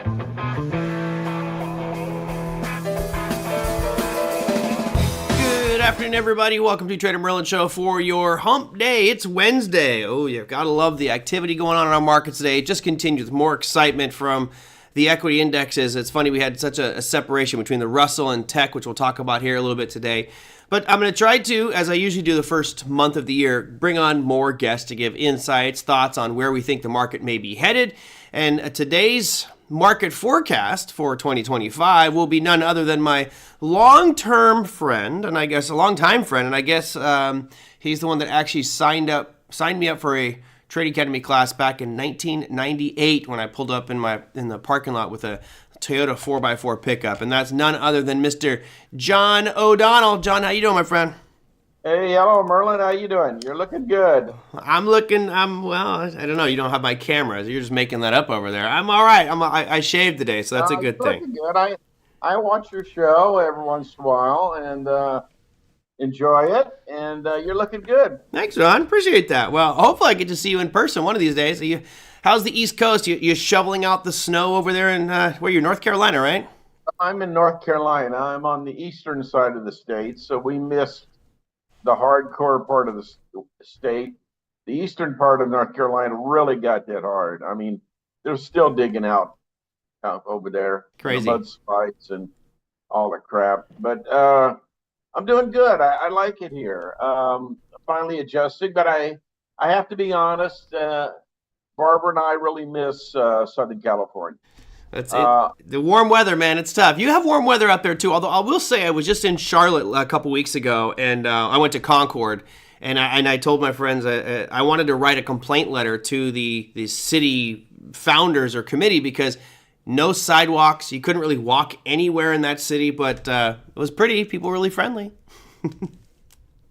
Good afternoon, everybody. Welcome to Trader Merlin Show for your hump day. It's Wednesday. Oh, you've got to love the activity going on in our markets today. It just continues with more excitement from the equity indexes. It's funny, we had such a separation between the Russell and tech, which we'll talk about here a little bit today. But I'm going to try to, as I usually do the first month of the year, bring on more guests to give insights, thoughts on where we think the market may be headed. And today's market forecast for 2025 will be none other than my long-term friend, and I guess a long-time friend, and I guess he's the one that actually signed me up for a Trade Academy class back in 1998 when I pulled up in the parking lot with a Toyota 4x4 pickup, and that's none other than Mr. John O'Donnell. John, how you doing, my friend? Hey, hello, Merlin. How you doing? You're looking good. Well, I don't know. You don't have my camera. You're just making that up over there. I'm all right. I shaved today, so that's a good thing. Looking good. I watch your show every once in a while and enjoy it, and you're looking good. Thanks, John. Appreciate that. Well, hopefully I get to see you in person one of these days. How's the East Coast? You shoveling out the snow over there in where you're, North Carolina, right? I'm in North Carolina. I'm on the eastern side of the state, so we missed the hardcore part of the state. The eastern part of North Carolina really got hit hard. I mean, they're still digging out over there. Crazy. Mud spikes and all the crap. But I'm doing good. I like it here. Finally adjusting, but I have to be honest, Barbara and I really miss Southern California. That's it. The warm weather, man, it's tough. You have warm weather out there too. Although I will say, I was just in Charlotte a couple weeks ago, and I went to Concord, and I told my friends I wanted to write a complaint letter to the city founders or committee because no sidewalks. You couldn't really walk anywhere in that city, but it was pretty. People were really friendly.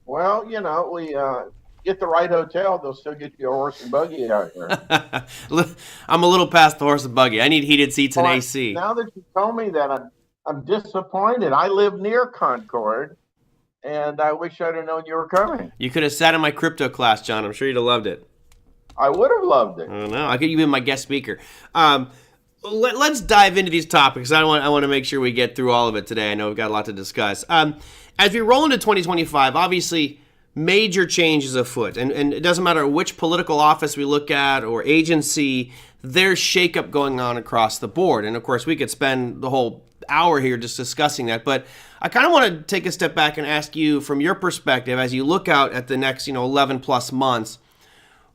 Well, we get the right hotel, they'll still get you a horse and buggy out here. I'm a little past the horse and buggy. I need heated seats and AC. Now that you told me that, I'm disappointed. I live near Concord, and I wish I'd have known you were coming. You could have sat in my crypto class, John. I'm sure you'd have loved it. I would have loved it. I don't know. I'll get you in my guest speaker. Let's dive into these topics. I want to make sure we get through all of it today. I know we've got a lot to discuss. As we roll into 2025, obviously, major changes afoot, and it doesn't matter which political office we look at or agency, there's shakeup going on across the board. And of course, we could spend the whole hour here just discussing that. But I kind of want to take a step back and ask you, from your perspective, as you look out at the next 11 plus months,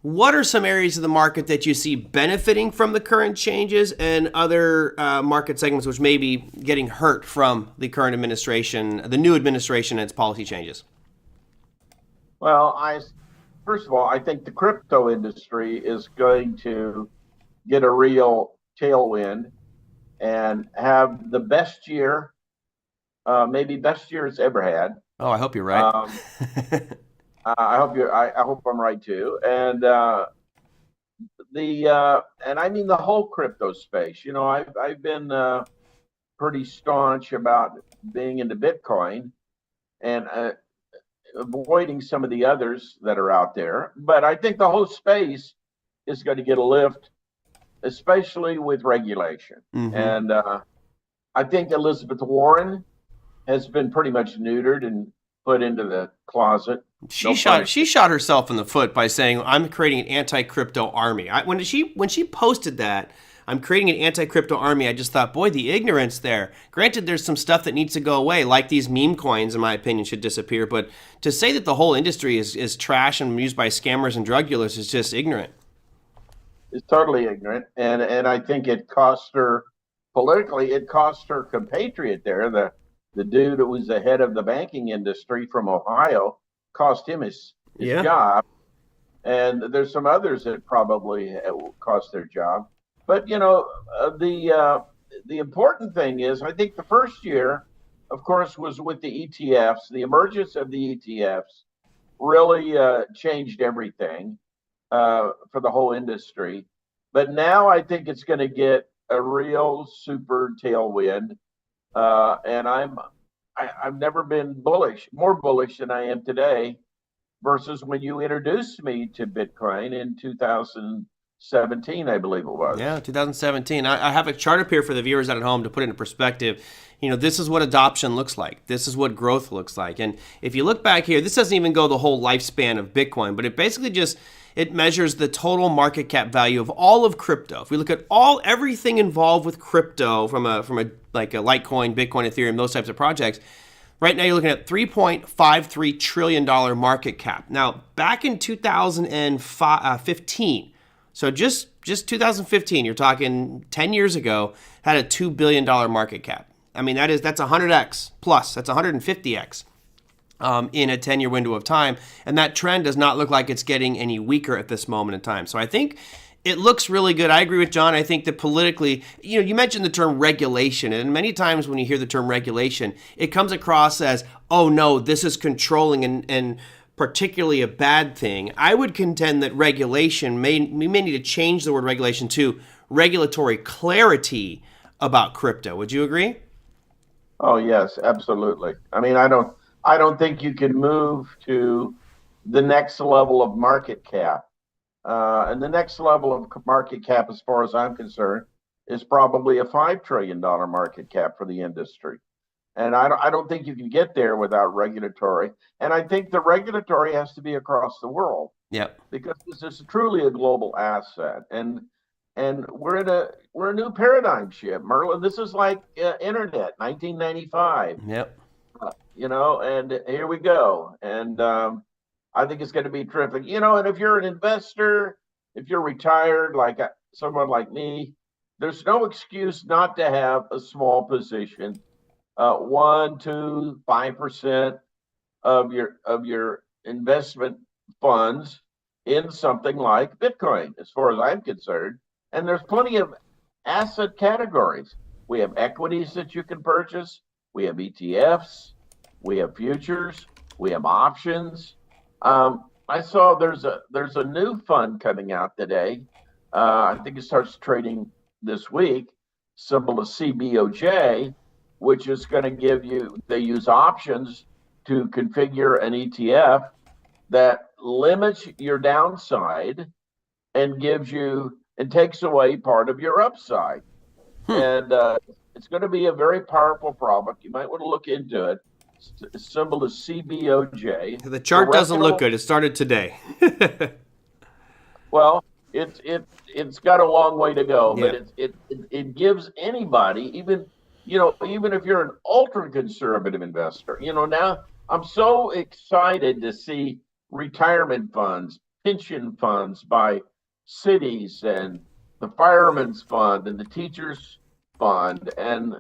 what are some areas of the market that you see benefiting from the current changes and other market segments which may be getting hurt from the current administration, the new administration and its policy changes? Well, first of all, I think the crypto industry is going to get a real tailwind and have the best year, maybe best year it's ever had. Oh, I hope you're right. I hope I'm right too. And and I mean the whole crypto space. I've been pretty staunch about being into Bitcoin and avoiding some of the others that are out there. But I think the whole space is going to get a lift, especially with regulation. Mm-hmm. And I think Elizabeth Warren has been pretty much neutered and put into the closet. She shot herself in the foot by saying, "I'm creating an anti-crypto army." When she posted that, "I'm creating an anti-crypto army," I just thought, boy, the ignorance there. Granted, there's some stuff that needs to go away, like these meme coins, in my opinion, should disappear. But to say that the whole industry is trash and used by scammers and drug dealers is just ignorant. It's totally ignorant, and I think it cost her politically. It cost her compatriot there, the dude who was the head of the banking industry from Ohio, cost him his job. And there's some others that probably cost their job. But, the important thing is, I think the first year, of course, was with the ETFs. The emergence of the ETFs really changed everything for the whole industry. But now I think it's going to get a real super tailwind. And I've never been more bullish than I am today versus when you introduced me to Bitcoin in 2007 2017, I believe it was. Yeah, 2017. I have a chart up here for the viewers out at home to put it into perspective. This is what adoption looks like. This is what growth looks like. And if you look back here, this doesn't even go the whole lifespan of Bitcoin, but it basically it measures the total market cap value of all of crypto. If we look at everything involved with crypto from a like a Litecoin, Bitcoin, Ethereum, those types of projects, right now you're looking at $3.53 trillion market cap. Now, back in 2015, so just 2015, you're talking 10 years ago, had a $2 billion market cap. I mean, that's 100x plus. That's 150x in a 10-year window of time. And that trend does not look like it's getting any weaker at this moment in time. So I think it looks really good. I agree with John. I think that politically, you mentioned the term regulation. And many times when you hear the term regulation, it comes across as, oh, no, this is controlling and particularly a bad thing. I would contend that regulation, we may need to change the word regulation to regulatory clarity about crypto. Would you agree? Oh, yes, absolutely. I mean, I don't think you can move to the next level of market cap. And the next level of market cap, as far as I'm concerned, is probably a $5 trillion market cap for the industry. And I don't think you can get there without regulatory. And I think the regulatory has to be across the world. Yep. Because this is truly a global asset. And we're in a new paradigm shift, Merlin. This is like internet, 1995. Yep. And here we go. And I think it's going to be terrific. And if you're an investor, if you're retired, like someone like me, there's no excuse not to have a small position, 1, 2, 5% of your investment funds in something like Bitcoin, as far as I'm concerned. And there's plenty of asset categories. We have equities that you can purchase. We have ETFs. We have futures. We have options. I saw there's a new fund coming out today. I think it starts trading this week. Symbol is CBOJ, which is going to give you. They use options to configure an ETF that limits your downside and takes away part of your upside. And it's going to be a very powerful product. You might want to look into it. The symbol is CBOJ. The chart doesn't look good. It started today. Well, it's got a long way to go, but it gives anybody, even if you're an ultra conservative investor. Now I'm so excited to see retirement funds, pension funds by cities, and the fireman's fund, and the teacher's fund, and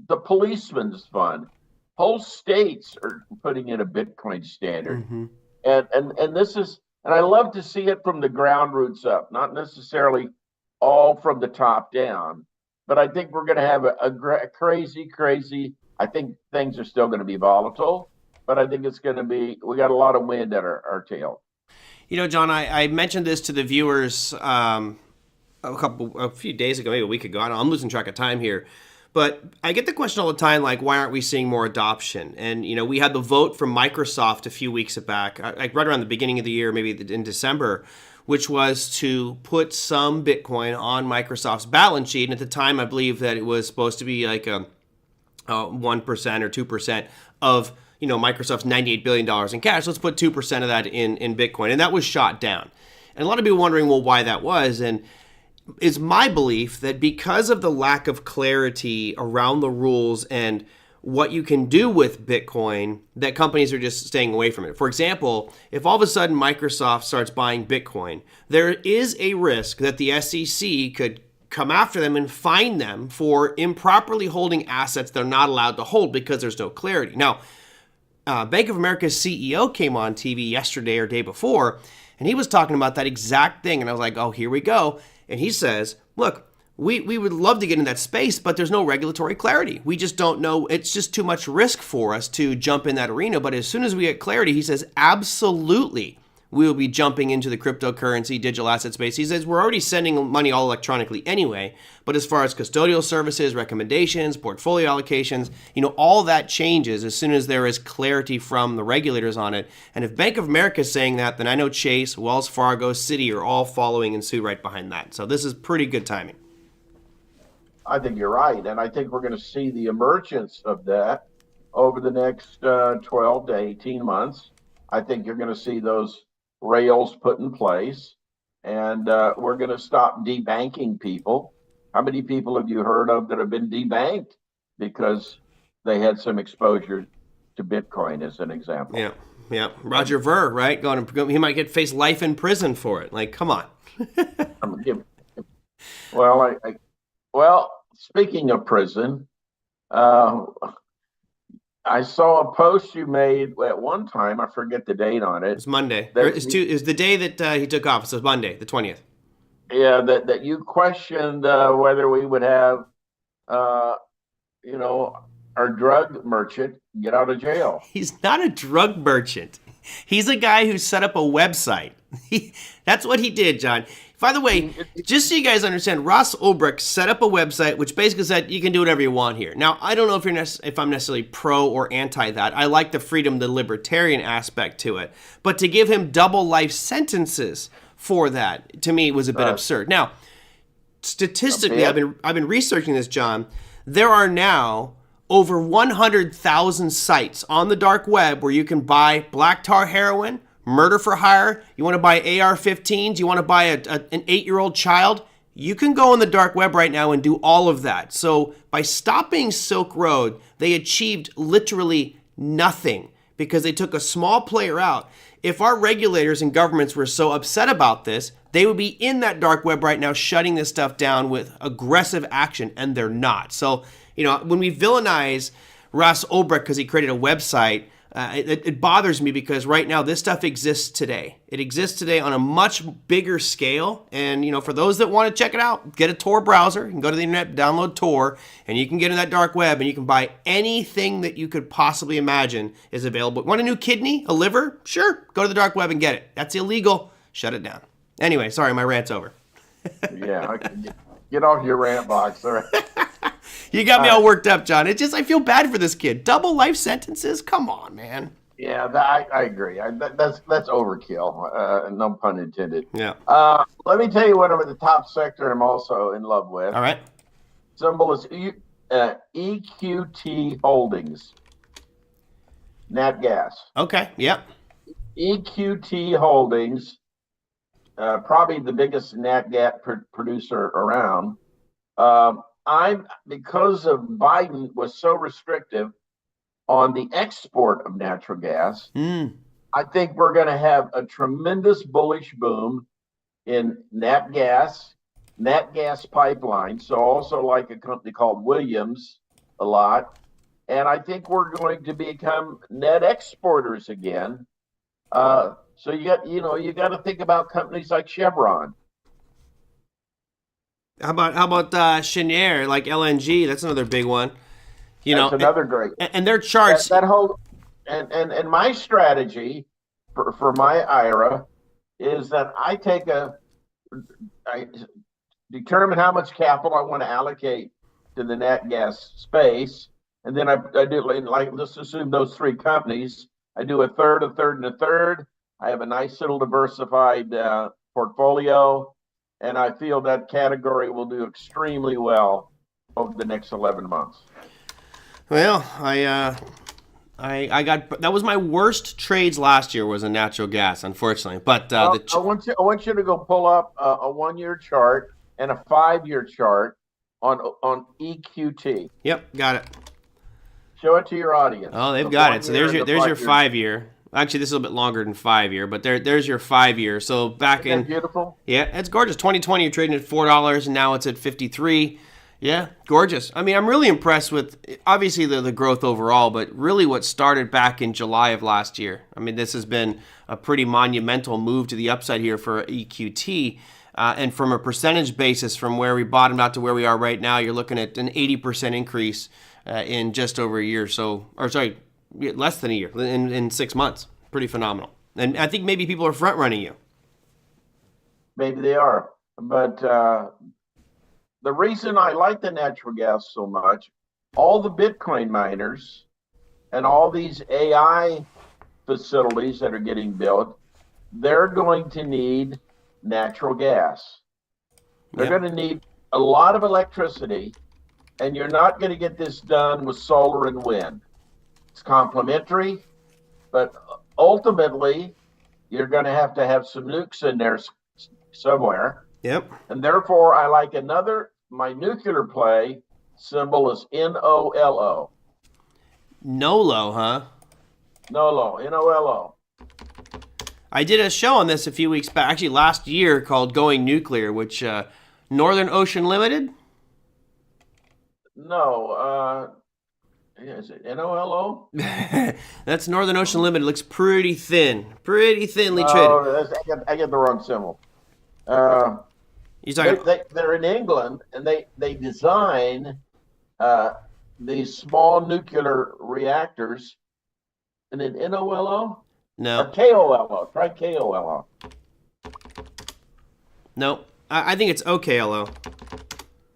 the policeman's fund. Whole states are putting in a Bitcoin standard. Mm-hmm. And this is, and I love to see it from the ground roots up, not necessarily all from the top down. But I think we're going to have a crazy, I think things are still going to be volatile, but I think it's going to be, we got a lot of wind at our tail. John, I mentioned this to the viewers a few days ago, maybe a week ago. I'm losing track of time here. But I get the question all the time, like, why aren't we seeing more adoption? And, we had the vote from Microsoft a few weeks back, like right around the beginning of the year, maybe in December, which was to put some Bitcoin on Microsoft's balance sheet. And at the time, I believe that it was supposed to be like a 1% or 2% of, Microsoft's $98 billion in cash. Let's put 2% of that in Bitcoin. And that was shot down. And a lot of people wondering, well, why that was. And it's my belief that because of the lack of clarity around the rules and what you can do with Bitcoin, that companies are just staying away from it. For example, if all of a sudden Microsoft starts buying Bitcoin, there is a risk that the SEC could come after them and fine them for improperly holding assets they're not allowed to hold because there's no clarity. Now, Bank of America's CEO came on TV yesterday or day before, and he was talking about that exact thing. And I was like, oh, here we go. And he says, look, we would love to get in that space, but there's no regulatory clarity. We just don't know. It's just too much risk for us to jump in that arena. But as soon as we get clarity, he says, absolutely, we will be jumping into the cryptocurrency, digital asset space. He says we're already sending money all electronically anyway, but as far as custodial services, recommendations, portfolio allocations, all that changes as soon as there is clarity from the regulators on it. And if Bank of America is saying that, then I know Chase, Wells Fargo, Citi are all following in suit right behind that. So this is pretty good timing. I think you're right. And I think we're going to see the emergence of that over the next 12 to 18 months. I think you're going to see those rails put in place, and we're going to stop debanking people. How many people have you heard of that have been debanked because they had some exposure to Bitcoin, as an example? Yeah. Roger Ver, right? He might face life in prison for it. Like, come on. Well, speaking of prison, I saw a post you made at one time. I forget the date on it. It's Monday. It's the day that he took office. It was Monday, the 20th. Yeah, that you questioned whether we would have, our drug merchant get out of jail. He's not a drug merchant. He's a guy who set up a website. That's what he did, John. By the way, just so you guys understand, Ross Ulbricht set up a website which basically said you can do whatever you want here. Now, I don't know if I'm necessarily pro or anti that. I like the freedom, the libertarian aspect to it. But to give him double life sentences for that, to me, was a bit absurd. Now, statistically, I've been researching this, John. There are now over 100,000 sites on the dark web where you can buy black tar heroin, murder for hire. You want to buy AR-15s? You want to buy an 8-year-old child? You can go on the dark web right now and do all of that. So by stopping Silk Road, they achieved literally nothing because they took a small player out. If our regulators and governments were so upset about this, they would be in that dark web right now shutting this stuff down with aggressive action, and they're not. So, when we villainize Ross Ulbricht because he created a website, it bothers me because right now this stuff exists today. It exists today on a much bigger scale. And, for those that want to check it out, get a Tor browser. You can go to the internet, download Tor, and you can get in that dark web and you can buy anything that you could possibly imagine is available. Want a new kidney, a liver? Sure. Go to the dark web and get it. That's illegal. Shut it down. Anyway, sorry, my rant's over. Yeah, get off your rant box. All right. You got me all worked up, John. I feel bad for this kid. Double life sentences? Come on, man. Yeah, I agree. That's overkill. No pun intended. Yeah. Let me tell you what the top sector I'm also in love with. All right. Symbol is EQT Holdings. Nat Gas. Okay. Yep. EQT Holdings, probably the biggest nat gas producer around. Because of Biden was so restrictive on the export of natural gas, I think we're going to have a tremendous bullish boom in nat gas pipelines. So also like a company called Williams a lot. And I think we're going to become net exporters again. So you got to think about companies like Chevron. How about Cheniere, like LNG? That's another big one. That's another great. And their charts. That whole and my strategy for my IRA is that I determine how much capital I want to allocate to the nat gas space, and then I do like let's assume those three companies. I do a third, a third, and a third. I have a nice little diversified portfolio. And I feel that category will do extremely well over the next 11 months. Well, I got that was my worst trades last year was in natural gas, unfortunately. But I want you to go pull up a 1-year chart and a 5-year chart on EQT. Yep, got it. Show it to your audience. Oh, they've got it. So there's your 5-year. Actually, this is a little bit longer than 5-year, but there's your 5-year. So Isn't that beautiful? Yeah, it's gorgeous. 2020, you're trading at $4, and now it's at $53. Yeah, gorgeous. I mean, I'm really impressed with obviously the growth overall, but really what started back in July of last year. I mean, this has been a pretty monumental move to the upside here for EQT. And from a percentage basis, from where we bottomed out to where we are right now, you're looking at an 80% increase in just over a year. Less than a year, in 6 months. Pretty phenomenal. And I think maybe people are front running you. Maybe they are. But the reason I like the natural gas so much, all the Bitcoin miners and all these AI facilities that are getting built, they're going to need natural gas. They're going to need a lot of electricity, and you're not going to get this done with solar and wind. It's complementary, but ultimately, you're going to have some nukes in there somewhere. Yep. And therefore, I like my nuclear play symbol is NOLO. NOLO, huh? NOLO, NOLO. I did a show on this a few weeks back, actually last year, called Going Nuclear, which Northern Ocean Limited? No, is it NOLO? That's Northern Ocean Limited. Looks pretty thinly traded. I get the wrong symbol. They're in England, and they design these small nuclear reactors. And then NOLO? No. Or KOLO. Try KOLO. No. I think it's OKLO.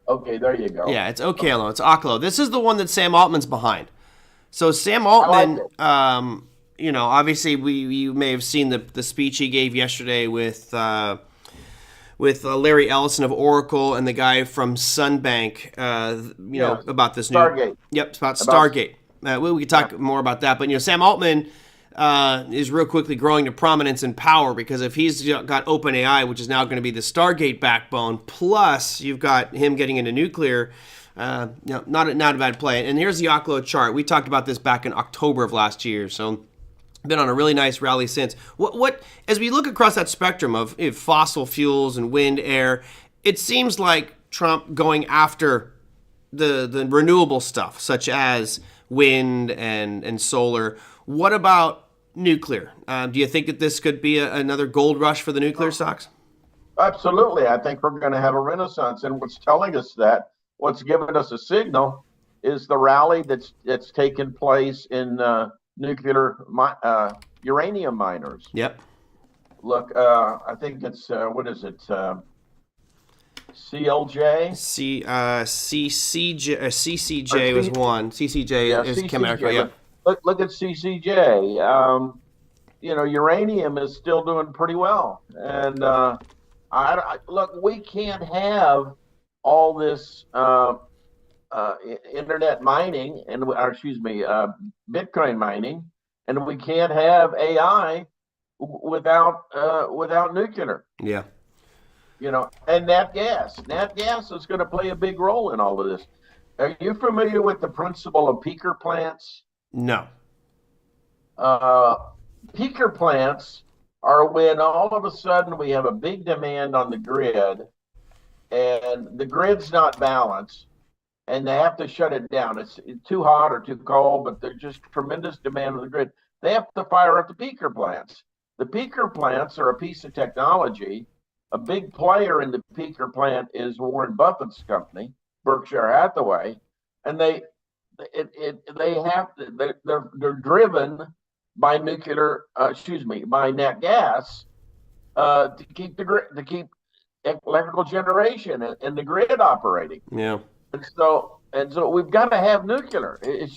Okay, there you go. Yeah, it's OKLO. It's Oklo. This is the one that Sam Altman's behind. So Sam Altman, obviously you may have seen the speech he gave yesterday with Larry Ellison of Oracle and the guy from Sunbank, about this Stargate. Yep, about Stargate. We could talk more about that, but Sam Altman is real quickly growing to prominence and power because if he's got OpenAI, which is now going to be the Stargate backbone, plus you've got him getting into nuclear, not a bad play. And here's the Oklo chart. We talked about this back in October of last year, so been on a really nice rally since. What as we look across that spectrum of fossil fuels and wind, air, it seems like Trump going after the renewable stuff, such as wind and solar. What about nuclear? Do you think that this could be another gold rush for the nuclear stocks? Absolutely. I think we're going to have a renaissance. And what's telling us that, what's given us a signal, is the rally that's taken place in nuclear uranium miners. Yep. Look, I think it's, what is it? CLJ? CCJ was one. CCJ is Chemical. Yeah. Look at CCJ. Uranium is still doing pretty well. And look, we can't have all this internet mining Bitcoin mining, and we can't have AI without nuclear. Yeah. And nat gas is going to play a big role in all of this. Are you familiar with the principle of peaker plants? No. Peaker plants are when all of a sudden we have a big demand on the grid and the grid's not balanced and they have to shut it down. It's too hot or too cold, but there's just tremendous demand on the grid. They have to fire up the peaker plants. The peaker plants are a piece of technology. A big player in the peaker plant is Warren Buffett's company, Berkshire Hathaway, and they're driven by by nat gas to keep electrical generation and the grid operating. Yeah. And so we've got to have nuclear. We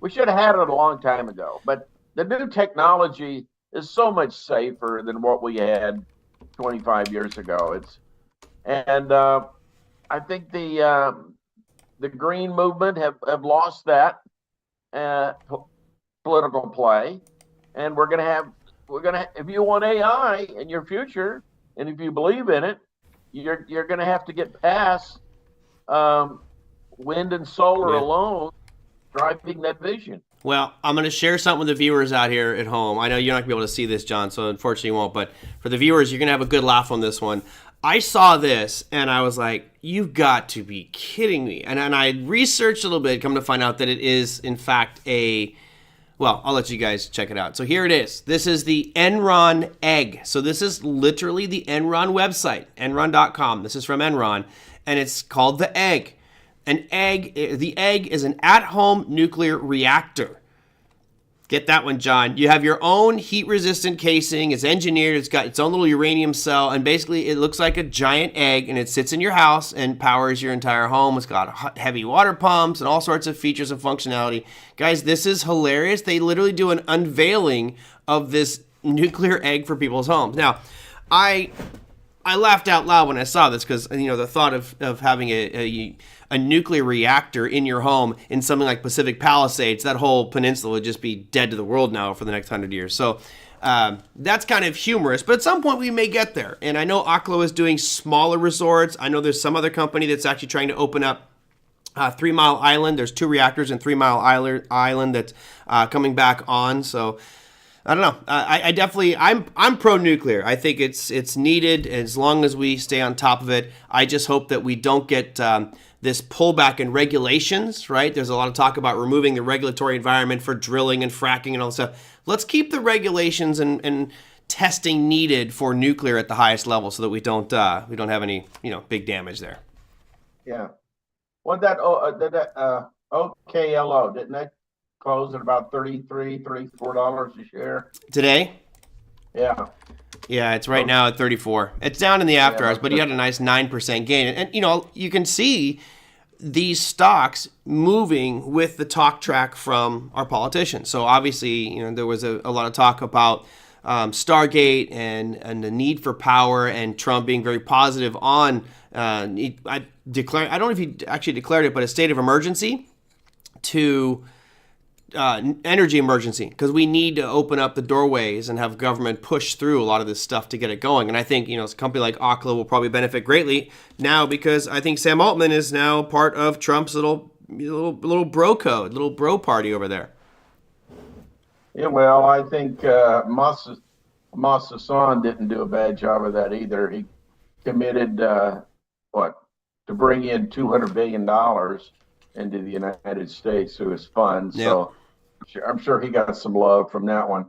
should have had it a long time ago. But the new technology is so much safer than what we had 25 years ago. I think the green movement have lost that political play, and we're gonna if you want AI in your future, and if you believe in it, you're gonna have to get past wind and solar alone driving that vision. Well, I'm going to share something with the viewers out here at home. I know you're not going to be able to see this, John, so unfortunately you won't. But for the viewers, you're going to have a good laugh on this one. I saw this, and I was like, you've got to be kidding me. And I researched a little bit, come to find out that it is, in fact, I'll let you guys check it out. So here it is. This is the Enron egg. So this is literally the Enron website, enron.com. This is from Enron, and it's called the egg. The egg is an at-home nuclear reactor. Get that one, John. You have your own heat-resistant casing. It's engineered. It's got its own little uranium cell, and basically it looks like a giant egg, and it sits in your house and powers your entire home. It's got heavy water pumps and all sorts of features and functionality. Guys, this is hilarious. They literally do an unveiling of this nuclear egg for people's homes. Now, I laughed out loud when I saw this because, the thought of having a nuclear reactor in your home in something like Pacific Palisades, that whole peninsula would just be dead to the world now for the next 100 years. So that's kind of humorous, but at some point we may get there. And I know Oklo is doing smaller resorts. I know there's some other company that's actually trying to open up 3 Mile Island. There's 2 reactors in 3 Mile Island that's coming back on. So I don't know. I definitely, I'm pro-nuclear. I think it's needed as long as we stay on top of it. I just hope that we don't get this pullback in regulations, right? There's a lot of talk about removing the regulatory environment for drilling and fracking and all that stuff. Let's keep the regulations and testing needed for nuclear at the highest level so that we don't have any big damage there. Yeah. What that OKLO, didn't that close at about $34 a share today? Yeah. Yeah, it's right now at 34. It's down in the after hours, but you had a nice 9% gain. And you can see these stocks moving with the talk track from our politicians. So obviously, there was a lot of talk about Stargate and the need for power, and Trump being very positive on I don't know if he actually declared it, but a state of emergency to energy emergency, because we need to open up the doorways and have government push through a lot of this stuff to get it going. And I think a company like Oklo will probably benefit greatly now, because I think Sam Altman is now part of Trump's little bro code, little bro party over there. Yeah, well, I think Hassan didn't do a bad job of that either. He committed to bring in $200 billion into the United States through his funds. Yep. So I'm sure he got some love from that one.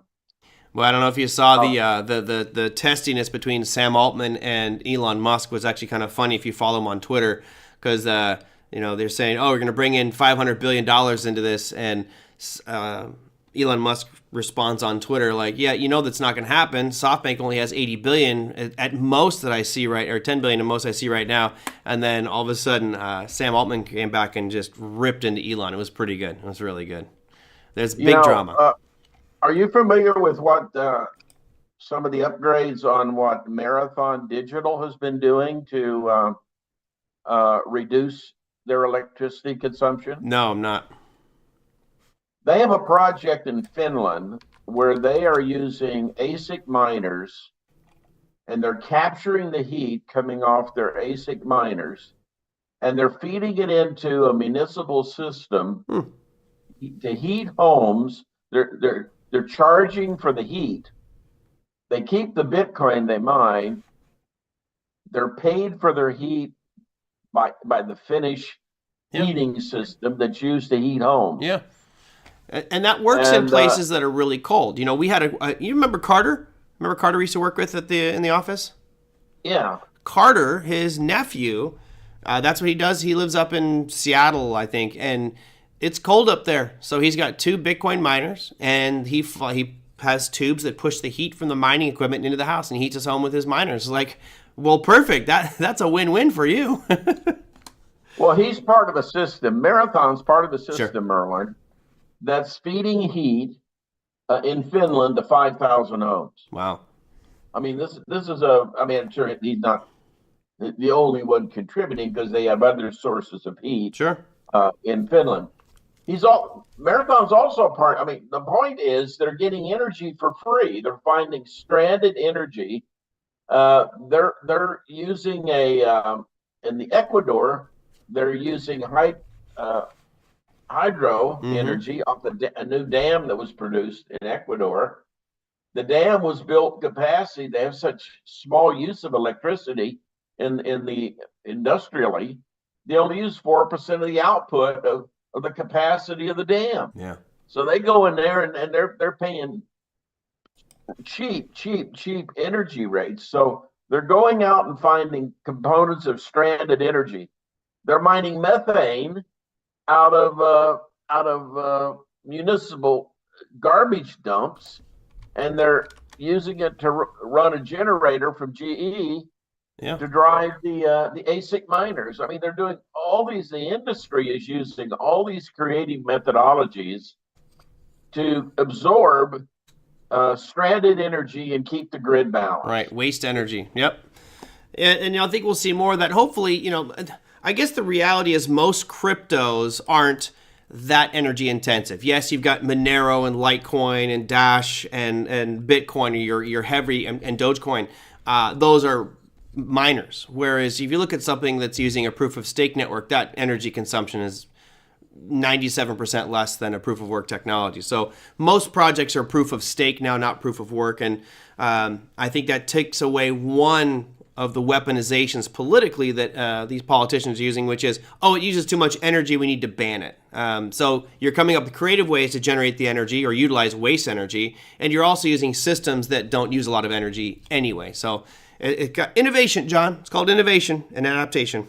Well, I don't know if you saw the testiness between Sam Altman and Elon Musk was actually kind of funny if you follow him on Twitter, because they're saying, we're going to bring in $500 billion into this, and Elon Musk responds on Twitter like, that's not going to happen. SoftBank only has $80 billion at most that I see or $10 billion at most I see right now. And then all of a sudden, Sam Altman came back and just ripped into Elon. It was pretty good. It was really good. There's big drama. Are you familiar with what some of the upgrades on what Marathon Digital has been doing to reduce their electricity consumption? No, I'm not. They have a project in Finland where they are using ASIC miners, and they're capturing the heat coming off their ASIC miners, and they're feeding it into a municipal system to heat homes. They're charging for the heat. They keep the Bitcoin they mine. They're paid for their heat by the Finnish heating system that's used to heat homes. Yeah. And that works in places that are really cold. We had you remember Carter? Remember Carter we used to work with in the office? Yeah. Carter, his nephew, that's what he does. He lives up in Seattle, I think, and it's cold up there. So he's got 2 Bitcoin miners, and he has tubes that push the heat from the mining equipment into the house, and he heats his home with his miners. Like, well, perfect. That's a win-win for you. Well, he's part of a system. Marathon's part of the system, sure. Merlin, that's feeding heat in Finland to 5,000 homes. Wow. I mean, this is I'm sure he's not the only one contributing, because they have other sources of heat. Sure. In Finland. Marathon's also a part. I mean, the point is they're getting energy for free. They're finding stranded energy. They're using in the Ecuador, they're using hydro energy off a new dam that was produced in Ecuador. The dam was built capacity. They have such small use of electricity in the industrially. They only use 4% of the output of the capacity of the dam. Yeah. So they go in there and they're paying cheap energy rates. So they're going out and finding components of stranded energy. They're mining methane out of municipal garbage dumps, and they're using it to run a generator from GE Yeah. to drive the ASIC miners. I mean, they're doing all these. The industry is using all these creative methodologies to absorb stranded energy and keep the grid balanced. Right. Waste energy. Yep. And I think we'll see more of that. Hopefully, I guess the reality is most cryptos aren't that energy intensive. Yes, you've got Monero and Litecoin and Dash and Bitcoin, or your heavy and Dogecoin. Those are miners. Whereas if you look at something that's using a proof of stake network, that energy consumption is 97% less than a proof of work technology. So most projects are proof of stake now, not proof of work. And I think that takes away one of the weaponizations politically that these politicians are using, which is, it uses too much energy, we need to ban it. So you're coming up with creative ways to generate the energy or utilize waste energy, and you're also using systems that don't use a lot of energy anyway. So it got innovation, John. It's called innovation and adaptation.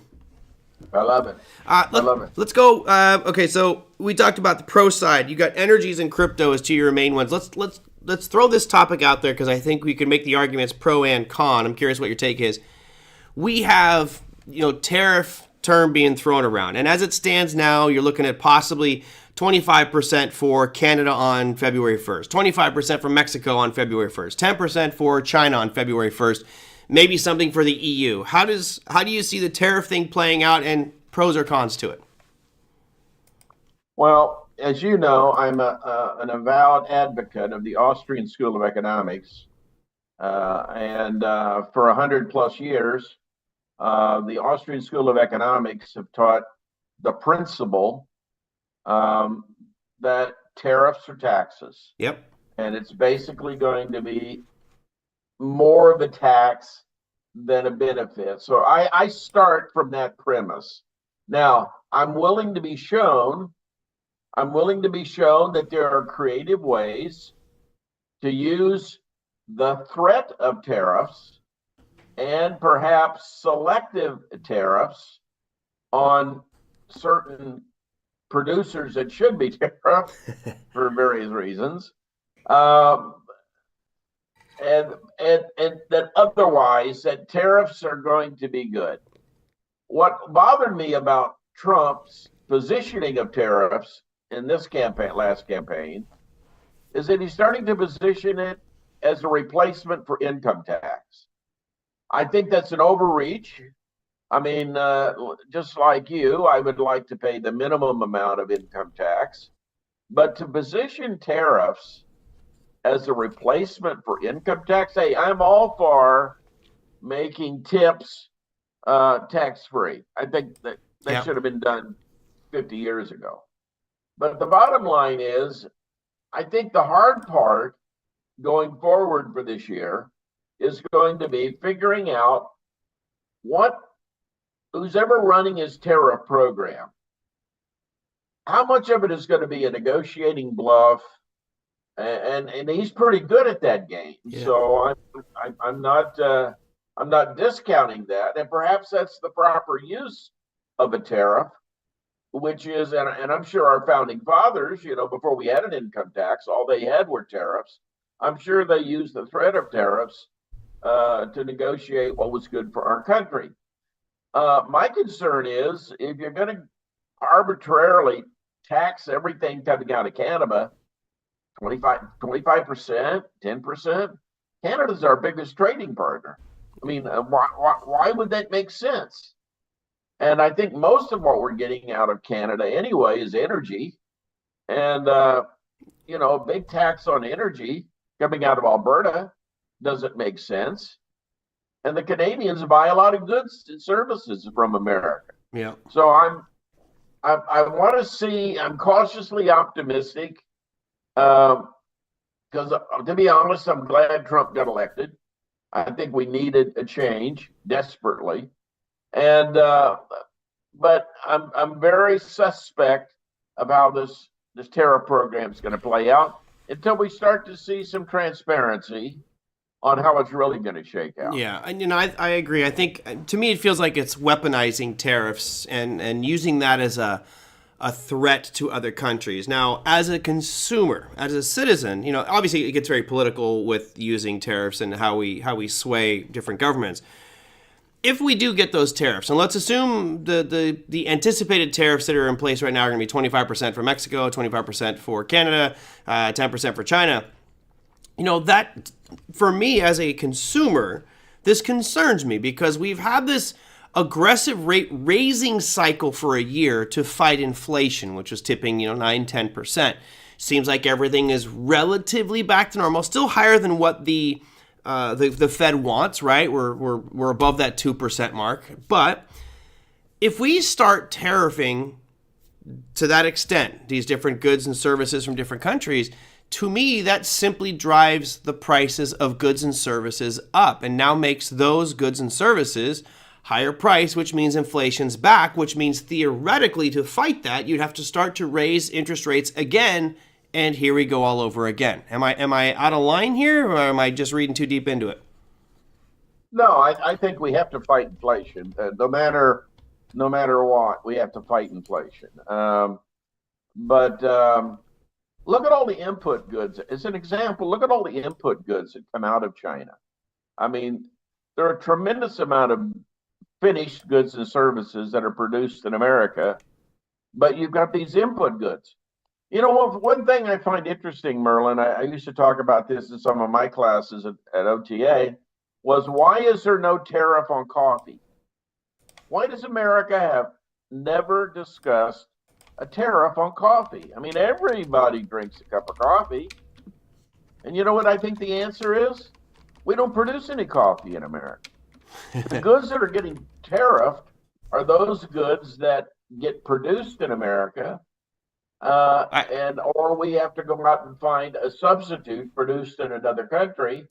I love it. I love it. Let's go. Okay, so we talked about the pro side. You got energies and crypto as two of your main ones. Let's throw this topic out there because I think we can make the arguments pro and con. I'm curious what your take is. We have, tariff term being thrown around, and as it stands now, you're looking at possibly 25% for Canada on February 1st, 25% for Mexico on February 1st, 10% for China on February 1st. Maybe something for the EU. How do you see the tariff thing playing out, and pros or cons to it? Well, as you know, I'm an avowed advocate of the Austrian School of Economics, and for 100 plus years, the Austrian School of Economics have taught the principle that tariffs are taxes. Yep. And it's basically going to be more of a tax than a benefit. So I start from that premise. Now, I'm willing to be shown that there are creative ways to use the threat of tariffs and perhaps selective tariffs on certain producers that should be tariffed for various reasons. And that otherwise that tariffs are going to be good. What bothered me about Trump's positioning of tariffs in this last campaign, is that he's starting to position it as a replacement for income tax. I think that's an overreach. I mean, just like you, I would like to pay the minimum amount of income tax, but to position tariffs as a replacement for income tax, hey, I'm all for making tips tax-free. I think that should have been done 50 years ago. But the bottom line is, I think the hard part going forward for this year is going to be figuring out who's ever running his tariff program, how much of it is going to be a negotiating bluff, and he's pretty good at that game. Yeah. So I'm not discounting that, and perhaps that's the proper use of a tariff, which is, and I'm sure our founding fathers, before we had an income tax, all they had were tariffs. I'm sure they used the threat of tariffs to negotiate what was good for our country. My concern is, if you're going to arbitrarily tax everything coming out of Canada, 25%, 10%, Canada's our biggest trading partner. I mean, why would that make sense? And I think most of what we're getting out of Canada anyway is energy. And, a big tax on energy coming out of Alberta doesn't make sense. And the Canadians buy a lot of goods and services from America. Yeah. So I want to see, I'm cautiously optimistic because, to be honest, I'm glad Trump got elected. I think we needed a change desperately. And but I'm very suspect of how this tariff program is going to play out until we start to see some transparency on how it's really going to shake out. Yeah, and I agree. I think to me it feels like it's weaponizing tariffs and using that as a a threat to other countries. Now, as a consumer, as a citizen, obviously it gets very political with using tariffs and how we sway different governments. If we do get those tariffs, and let's assume the anticipated tariffs that are in place right now are going to be 25% for Mexico, 25% for Canada, 10% for China. That, for me as a consumer, this concerns me because we've had this aggressive rate raising cycle for a year to fight inflation, which was tipping 9-10%. Seems like everything is relatively back to normal, still higher than what the Fed wants, right? We're above that 2% mark. But if we start tariffing to that extent, these different goods and services from different countries, to me, that simply drives the prices of goods and services up and now makes those goods and services higher price, which means inflation's back, which means theoretically to fight that, you'd have to start to raise interest rates again. And here we go all over again. Am I out of line here, or am I just reading too deep into it? No, I think we have to fight inflation. No matter what, we have to fight inflation. But look at all the input goods. As an example, look at all the input goods that come out of China. I mean, there are a tremendous amount of finished goods and services that are produced in America, but you've got these input goods. One thing I find interesting, Merlin, I used to talk about this in some of my classes at OTA, was why is there no tariff on coffee? Why does America have never discussed a tariff on coffee? I mean, everybody drinks a cup of coffee. And you know what I think the answer is? We don't produce any coffee in America. The goods that are getting tariffed are those goods that get produced in America. Or we have to go out and find a substitute produced in another country.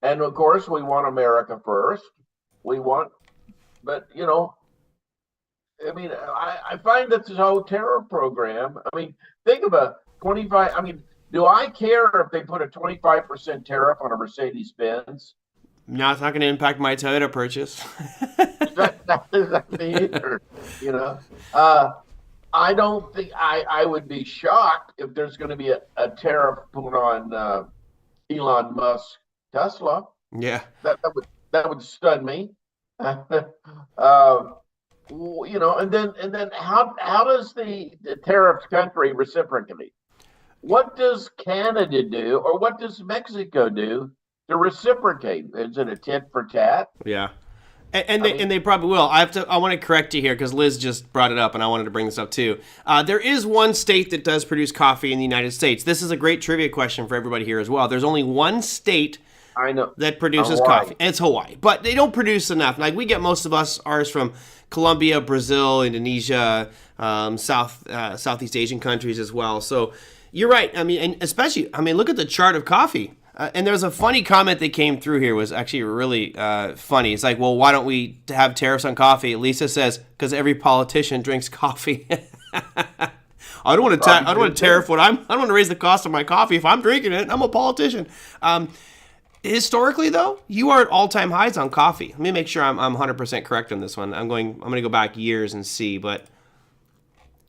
And of course, we want America first. But I find that this whole tariff program, think of a 25, do I care if they put a 25% tariff on a Mercedes-Benz? No, it's not going to impact my Toyota purchase. Not exactly either, I don't think I would be shocked if there's going to be a tariff put on Elon Musk Tesla. Yeah, that would stun me. And then how does the tariff country reciprocate? What does Canada do, or what does Mexico do to reciprocate? Is it a tit for tat? Yeah. And they probably will. I want to correct you here because Liz just brought it up, and I wanted to bring this up too. There is one state that does produce coffee in the United States. This is a great trivia question for everybody here as well. There's only one state that produces coffee, and it's Hawaii. But they don't produce enough. Like we get most of ours from Colombia, Brazil, Indonesia, Southeast Asian countries as well. So you're right. And especially, look at the chart of coffee. And there was a funny comment that came through here, was actually really funny. It's like, well, why don't we have tariffs on coffee? Lisa says, because every politician drinks coffee. I don't want to tariff I don't want to raise the cost of my coffee if I'm drinking it. I'm a politician. Historically, though, you are at all-time highs on coffee. Let me make sure I'm 100% correct on this one. I'm going to go back years and see, but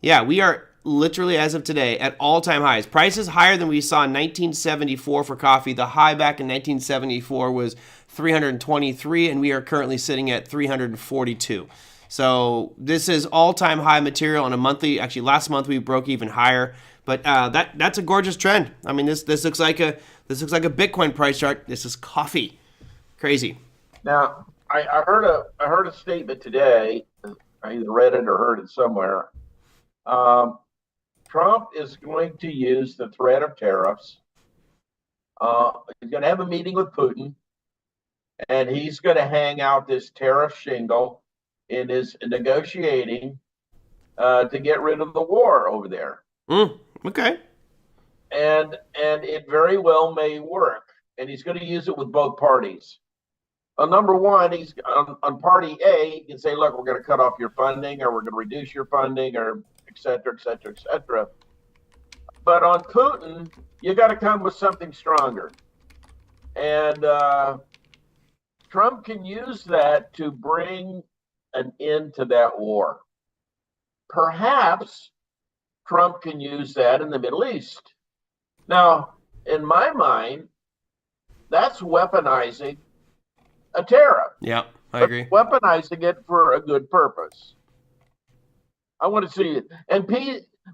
yeah, we are literally as of today at all-time highs. Prices higher than we saw in 1974 for coffee. The high back in 1974 was 323, and we are currently sitting at 342. So this is all-time high material on a monthly. Actually, last month we broke even higher. But that's a gorgeous trend. This looks like a Bitcoin price chart. This is coffee. Crazy. Now, I heard a statement today. I either read it or heard it somewhere. Trump is going to use the threat of tariffs. He's going to have a meeting with Putin, and he's going to hang out this tariff shingle in his negotiating to get rid of the war over there. Okay. And it very well may work, and he's going to use it with both parties. Number one, he's on party A. He can say, "Look, we're going to cut off your funding, or we're going to reduce your funding, or et cetera, et cetera, et cetera." But on Putin, you got to come with something stronger. And Trump can use that to bring an end to that war. Perhaps Trump can use that in the Middle East. Now, in my mind, that's weaponizing a tariff. Yeah, I But agree. weaponizing it for a good purpose. I want to see it. And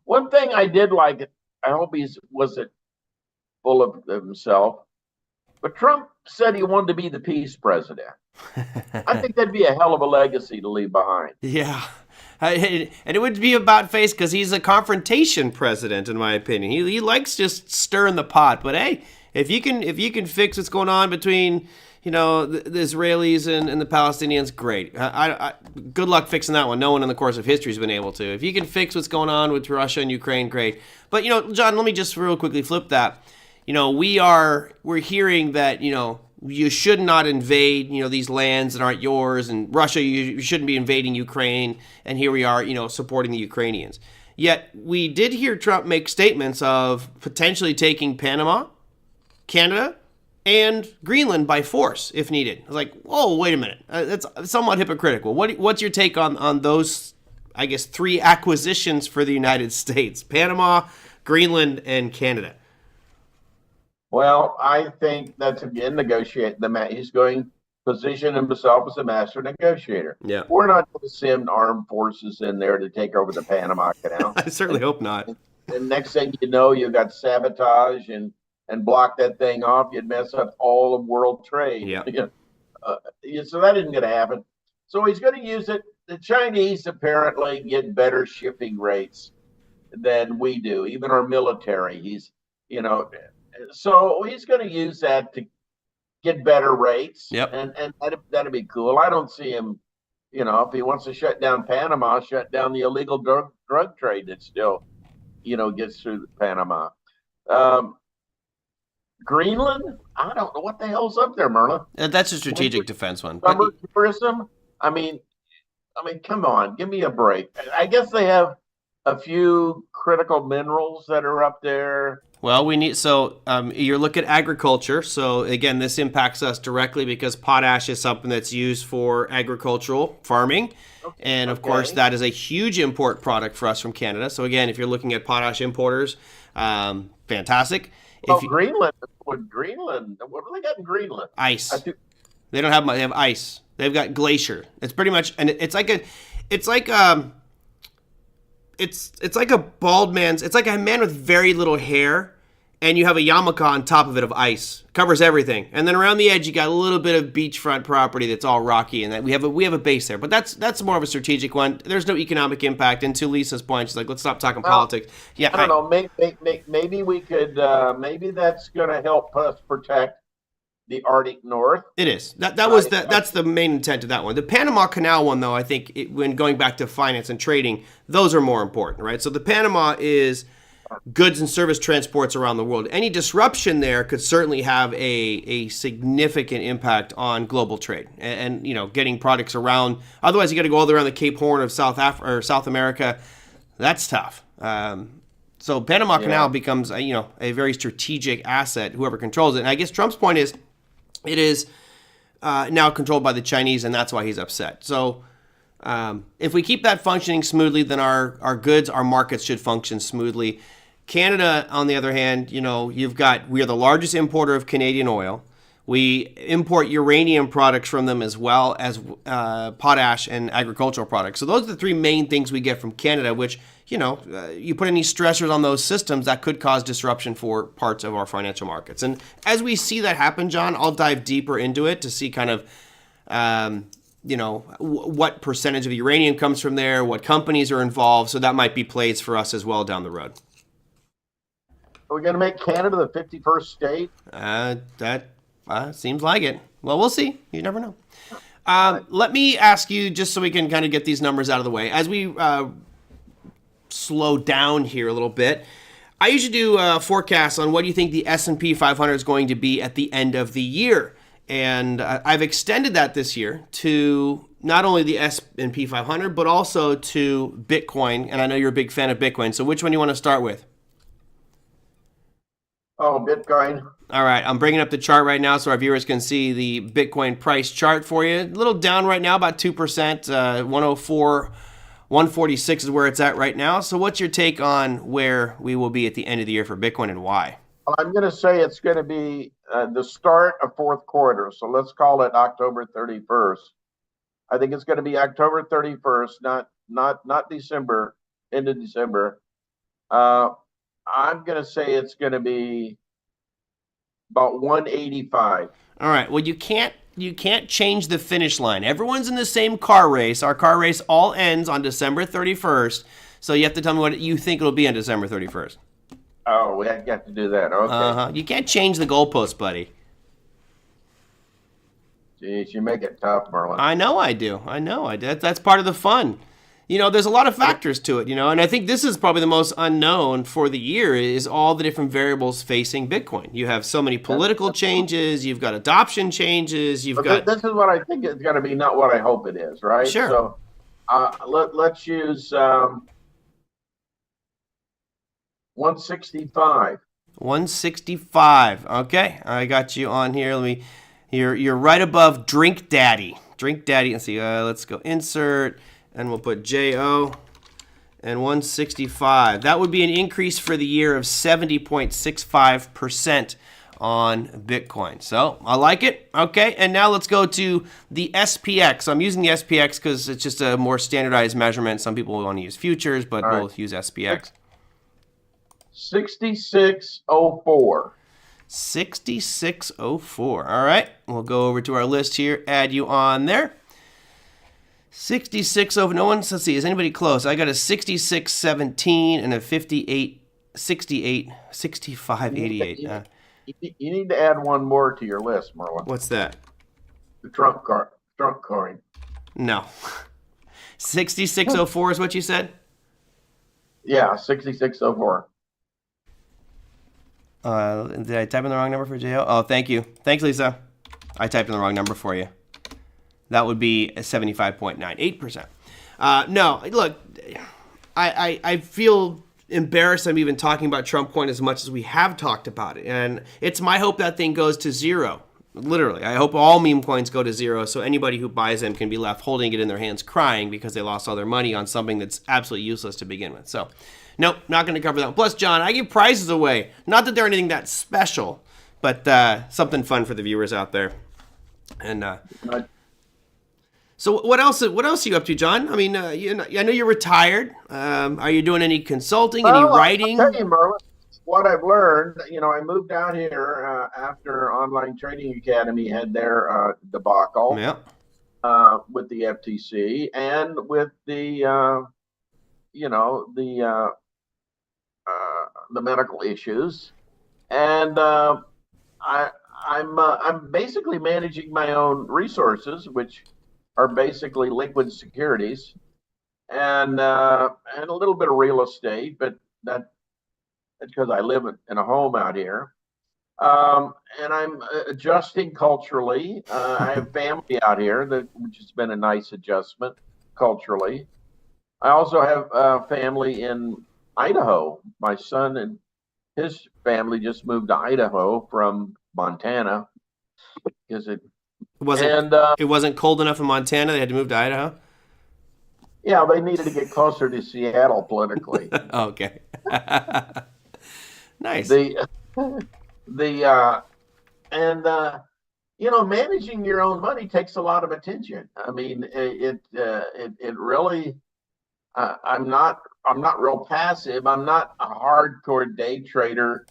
one thing I did like it, I hope he wasn't full of himself, but Trump said he wanted to be the peace president. I think that'd be a hell of a legacy to leave behind. Yeah. And it would be about face because he's a confrontation president, in my opinion. He likes just stirring the pot. But hey, if you can fix what's going on between the Israelis and the Palestinians, great. Good luck fixing that one. No one in the course of history has been able to. If you can fix what's going on with Russia and Ukraine, great. But John, let me just real quickly flip that. We're hearing that you should not invade these lands that aren't yours, and Russia, you shouldn't be invading Ukraine, and here we are supporting the Ukrainians. Yet we did hear Trump make statements of potentially taking Panama, Canada, and Greenland by force if needed. I was like, whoa, wait a minute, that's somewhat hypocritical. What's your take on those, I guess, three acquisitions for the United States: Panama, Greenland, and Canada? Well, I think that's again negotiate he's going to position himself as a master negotiator. Yeah. We're not going to send armed forces in there to take over the Panama Canal. I certainly hope not. And next thing you know, you got sabotage and block that thing off. You'd mess up all of world trade. Yeah. So that isn't going to happen. So he's going to use it. The Chinese apparently get better shipping rates than we do, even our military. So he's going to use that to get better rates. Yep. And that'd be cool. I don't see him, if he wants to shut down Panama, shut down the illegal drug trade that still, gets through Panama. Greenland, I don't know what the hell's up there, Merlin. That's a strategic defense one. Summer tourism? I mean, come on, give me a break. I guess they have a few critical minerals that are up there. Well, you're looking at agriculture. So again, this impacts us directly because potash is something that's used for agricultural farming. Okay. And of course, that is a huge import product for us from Canada. So again, if you're looking at potash importers, fantastic. Well, Greenland, what do they got in Greenland? Ice. They don't have much. They have ice. They've got glacier. It's pretty much, and it's like a bald man's. It's like a man with very little hair, and you have a yarmulke on top of it of ice, covers everything, and then around the edge you got a little bit of beachfront property that's all rocky, and that we have a base there. But that's more of a strategic one. There's no economic impact. And to Lisa's point, she's like, let's stop talking politics. Yeah, I don't know. Maybe we could. Maybe that's going to help us protect the Arctic North. It is. That's the main intent of that one. The Panama Canal one, though, I think when going back to finance and trading, those are more important, right? So the Panama is goods and service transports around the world. Any disruption there could certainly have a significant impact on global trade and getting products around. Otherwise, you got to go all the way around the Cape Horn of South America. That's tough. So Panama Canal becomes a very strategic asset, whoever controls it. And I guess Trump's point is it is now controlled by the Chinese, and that's why he's upset. So if we keep that functioning smoothly, then our goods, our markets should function smoothly. Canada, on the other hand, we are the largest importer of Canadian oil. We import uranium products from them as well as potash and agricultural products. So those are the three main things we get from Canada, which, you put any stressors on those systems that could cause disruption for parts of our financial markets. And as we see that happen, John, I'll dive deeper into it to see kind of, what percentage of uranium comes from there, what companies are involved. So that might be plays for us as well down the road. Are we going to make Canada the 51st state? That seems like it. Well, we'll see. You never know. Let me ask you, just so we can kind of get these numbers out of the way, as we slow down here a little bit, I usually do forecasts on what do you think the S&P 500 is going to be at the end of the year. And I've extended that this year to not only the S&P 500, but also to Bitcoin. And I know you're a big fan of Bitcoin. So which one do you want to start with? Oh, Bitcoin. All right, I'm bringing up the chart right now so our viewers can see the Bitcoin price chart for you. A little down right now, about 2%, 146 is where it's at right now. So what's your take on where we will be at the end of the year for Bitcoin and why? I'm going to say it's going to be the start of fourth quarter. So let's call it October 31st. I think it's going to be October 31st, not December, end of December. I'm going to say it's going to be about 185. All right. Well, you can't change the finish line. Everyone's in the same car race. Our car race all ends on December 31st. So you have to tell me what you think it'll be on December 31st. Oh, we have to do that. Okay. You can't change the goalpost, buddy. Jeez, you make it tough, Merlin. I know I do. That's part of the fun. There's a lot of factors to it, and I think this is probably the most unknown for the year is all the different variables facing Bitcoin. You have so many political changes, you've got adoption changes, This is what I think it's going to be, not what I hope it is, right? Sure. So let's use 165. 165. Okay, I got you on here. You're right above Drink Daddy. Drink Daddy. Let's see. Let's go insert. And we'll put JO and 165. That would be an increase for the year of 70.65% on Bitcoin. So I like it. Okay, and now let's go to the SPX. So I'm using the SPX because it's just a more standardized measurement. Some people want to use futures, but we'll use SPX. 6604. 6604. All right, we'll go over to our list here, add you on there. 66 over, no one's, let's see, is anybody close? I got a 6617 and a 5868, 6588. You need to add one more to your list, Merlin. What's that? The Trump coin. No. 6604 is what you said? Yeah, 6604. Did I type in the wrong number for JO? Oh, thank you. Thanks, Lisa. I typed in the wrong number for you. That would be 75.98%. No, look, I feel embarrassed I'm even talking about Trump coin as much as we have talked about it. And it's my hope that thing goes to zero. Literally. I hope all meme coins go to zero so anybody who buys them can be left holding it in their hands crying because they lost all their money on something that's absolutely useless to begin with. So, nope, not going to cover that one. Plus, John, I give prizes away. Not that they're anything that special, but something fun for the viewers out there. And so what else are you up to, John? I mean, I know you're retired. Are you doing any consulting, any writing? I'll tell you, Merlin, what I've learned, I moved down here after Online Trading Academy had their debacle with the FTC and with the medical issues. And I'm basically managing my own resources, which are basically liquid securities, and a little bit of real estate, but that's because I live in a home out here. And I'm adjusting culturally. I have family out here, which has been a nice adjustment culturally. I also have family in Idaho. My son and his family just moved to Idaho from Montana because it wasn't cold enough in Montana. They had to move to Idaho. Yeah, they needed to get closer to Seattle politically. Okay. Nice. Managing your own money takes a lot of attention. I mean, it really. I'm not real passive. I'm not a hardcore day trader,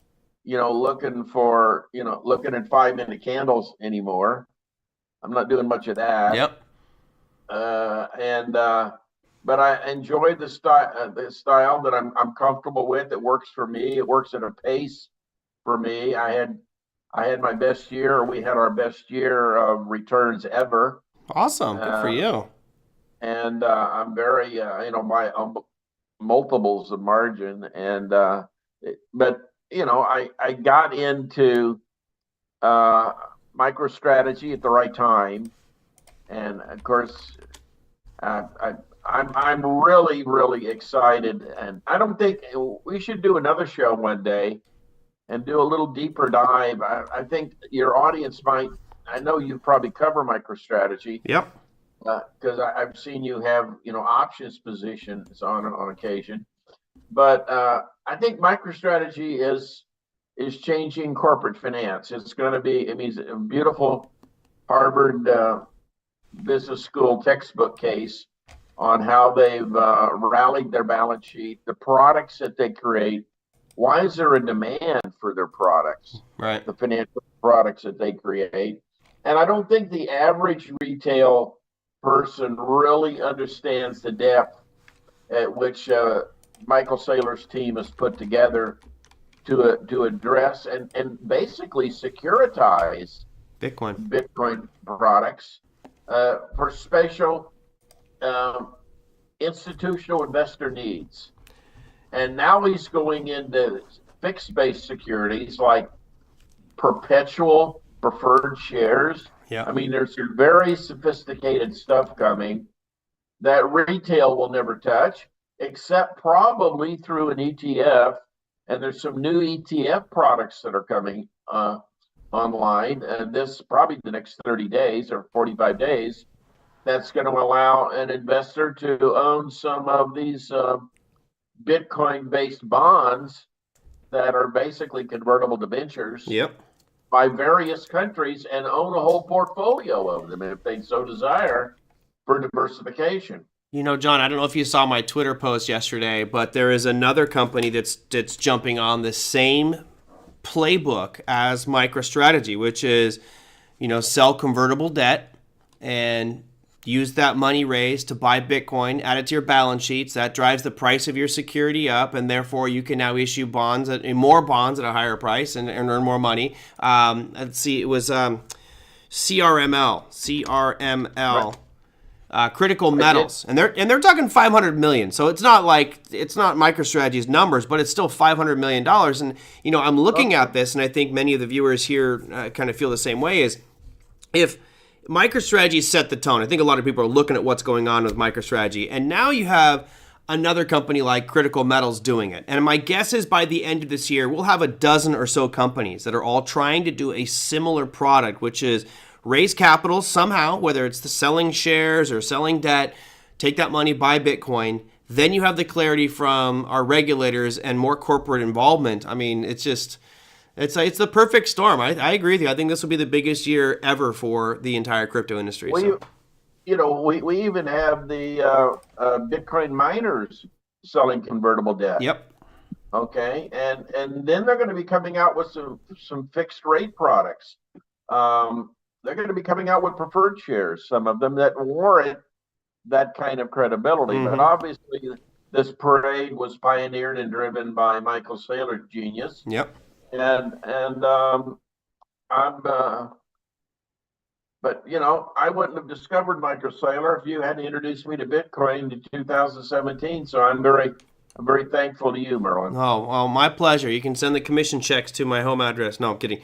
looking at 5-minute candles anymore. I'm not doing much of that. Yep. But I enjoy the style that I'm comfortable with. It works for me. It works at a pace for me. I had my best year. We had our best year of returns ever. Awesome. Good for you. And I'm very, my multiples of margin. And but I got into MicroStrategy at the right time, and of course, I'm really, really excited. And I don't think we should do another show one day and do a little deeper dive. I think your audience might. I know you probably cover MicroStrategy. Yep. because I've seen you have options positions on occasion. But I think MicroStrategy is changing corporate finance. It's going to be, I mean, it's a beautiful Harvard Business School textbook case on how they've rallied their balance sheet, the products that they create. Why is there a demand for their products, Right. the financial products that they create? And I don't think the average retail person really understands the depth at which Michael Saylor's team has put together to address and basically securitize Bitcoin. Bitcoin products for special um, institutional investor needs. And now he's going into fixed based securities like perpetual preferred shares. Yeah. I mean, there's some very sophisticated stuff coming that retail will never touch, except probably through an ETF. And there's some new ETF products that are coming online. And this probably the next 30 days or 45 days. That's going to allow an investor to own some of these Bitcoin based bonds that are basically convertible debentures Yep. by various countries and own a whole portfolio of them if they so desire for diversification. John, I don't know if you saw my Twitter post yesterday, but there is another company that's jumping on the same playbook as MicroStrategy, which is, sell convertible debt and use that money raised to buy Bitcoin, add it to your balance sheets. That drives the price of your security up, and therefore you can now issue more bonds at a higher price and earn more money. Let's see, it was CRML. Critical metals, and they're talking 500 million. So it's not MicroStrategy's numbers, but it's still $500 million. And I'm looking at this, and I think many of the viewers here kind of feel the same way. Is if MicroStrategy set the tone, I think a lot of people are looking at what's going on with MicroStrategy, and now you have another company like Critical Metals doing it. And my guess is by the end of this year, we'll have a dozen or so companies that are all trying to do a similar product, which is raise capital somehow, whether it's the selling shares or selling debt, take that money, buy Bitcoin. Then you have the clarity from our regulators and more corporate involvement. I mean, it's the perfect storm. I agree with you. I think this will be the biggest year ever for the entire crypto industry. We even have the Bitcoin miners selling convertible debt. Yep. Okay, and then they're going to be coming out with some fixed rate products. They're going to be coming out with preferred shares, some of them that warrant that kind of credibility. Mm-hmm. But obviously, this parade was pioneered and driven by Michael Saylor's genius. Yep. But I wouldn't have discovered Michael Saylor if you hadn't introduced me to Bitcoin in 2017. So I'm very thankful to you, Merlin. Oh, well, my pleasure. You can send the commission checks to my home address. No, I'm kidding.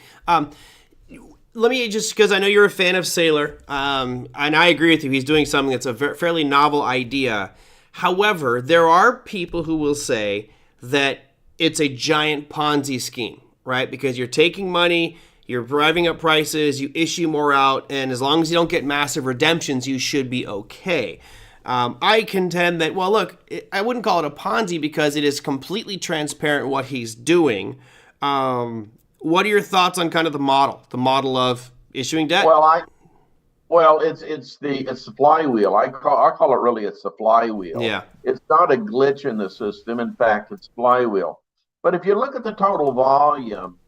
Let me just, because I know you're a fan of Saylor, and I agree with you. He's doing something that's a fairly novel idea. However, there are people who will say that it's a giant Ponzi scheme, right? Because you're taking money, you're driving up prices, you issue more out, and as long as you don't get massive redemptions, you should be okay. I contend that, well, look, I wouldn't call it a Ponzi because it is completely transparent what he's doing. What are your thoughts on kind of the model of issuing debt? Well, it's the flywheel. I call it really, it's the flywheel. Yeah. It's not a glitch in the system. In fact, it's flywheel. But if you look at the total volume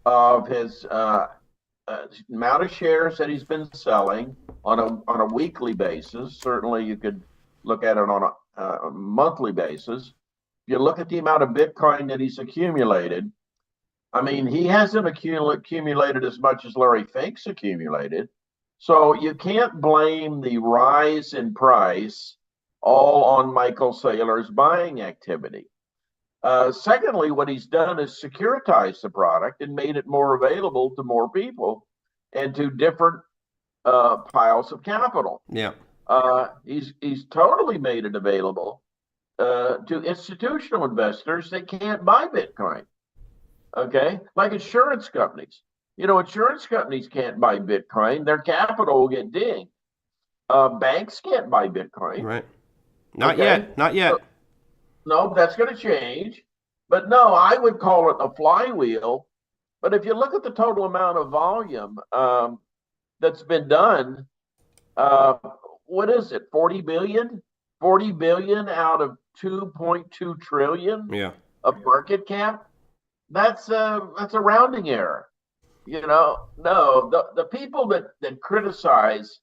of his amount of shares that he's been selling on a weekly basis, certainly you could look at it on a monthly basis. If you look at the amount of Bitcoin that he's accumulated, I mean, he hasn't accumulated as much as Larry Fink's accumulated. So you can't blame the rise in price all on Michael Saylor's buying activity. Secondly, what he's done is securitize the product and made it more available to more people and to different piles of capital. Yeah. He's totally made it available to institutional investors that can't buy Bitcoin. Okay, like insurance companies. Insurance companies can't buy Bitcoin. Their capital will get dinged. Banks can't buy Bitcoin. Right. Not Okay. yet. Not yet. So, no, that's going to change. But no, I would call it a flywheel. But if you look at the total amount of volume that's been done, uh, what is it? 40 billion? 40 billion out of 2.2 trillion Yeah. of market cap. That's a rounding error. No, the people that criticize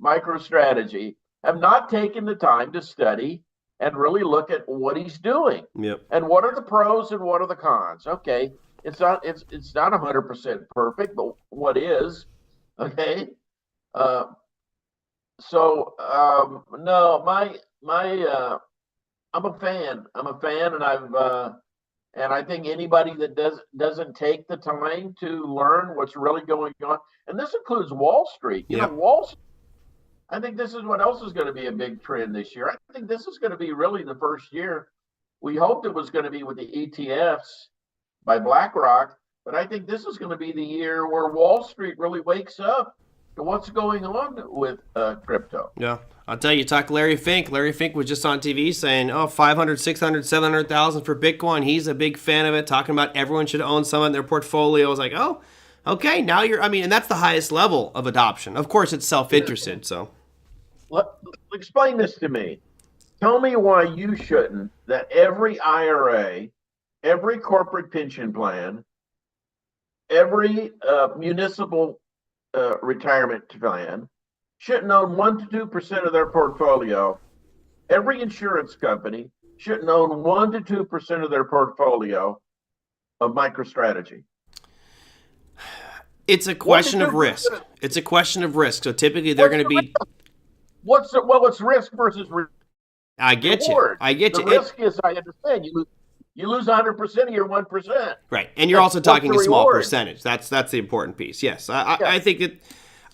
MicroStrategy have not taken the time to study and really look at what he's doing Yep. and what are the pros and what are the cons. Okay, it's not 100% perfect, but what is? Okay, uh, so no, my I'm a fan. And I think anybody that doesn't take the time to learn what's really going on, and this includes Wall Street. Yep. Wall Street, I think this is what else is going to be a big trend this year. I think this is going to be really the first year. We hoped it was going to be with the ETFs by BlackRock, but I think this is going to be the year where Wall Street really wakes up to what's going on with crypto. Yeah. I'll tell you, talk to Larry Fink. Larry Fink was just on TV saying, 500, 600, 700,000 for Bitcoin. He's a big fan of it, talking about everyone should own some in their portfolio. I was like, oh, okay, now and that's the highest level of adoption. Of course, it's self-interested, so. Explain this to me. Tell me why you shouldn't, that every IRA, every corporate pension plan, every municipal retirement plan shouldn't own 1% to 2% of their portfolio. Every insurance company shouldn't own 1% to 2% of their portfolio of MicroStrategy. It's a question of risk. It's a question of risk. So typically they're going to be. It's risk versus reward. I get you. The risk is, I understand, you lose 100% of your 1%. Right, and you're also talking a small percentage. That's the important piece. Yes, I think that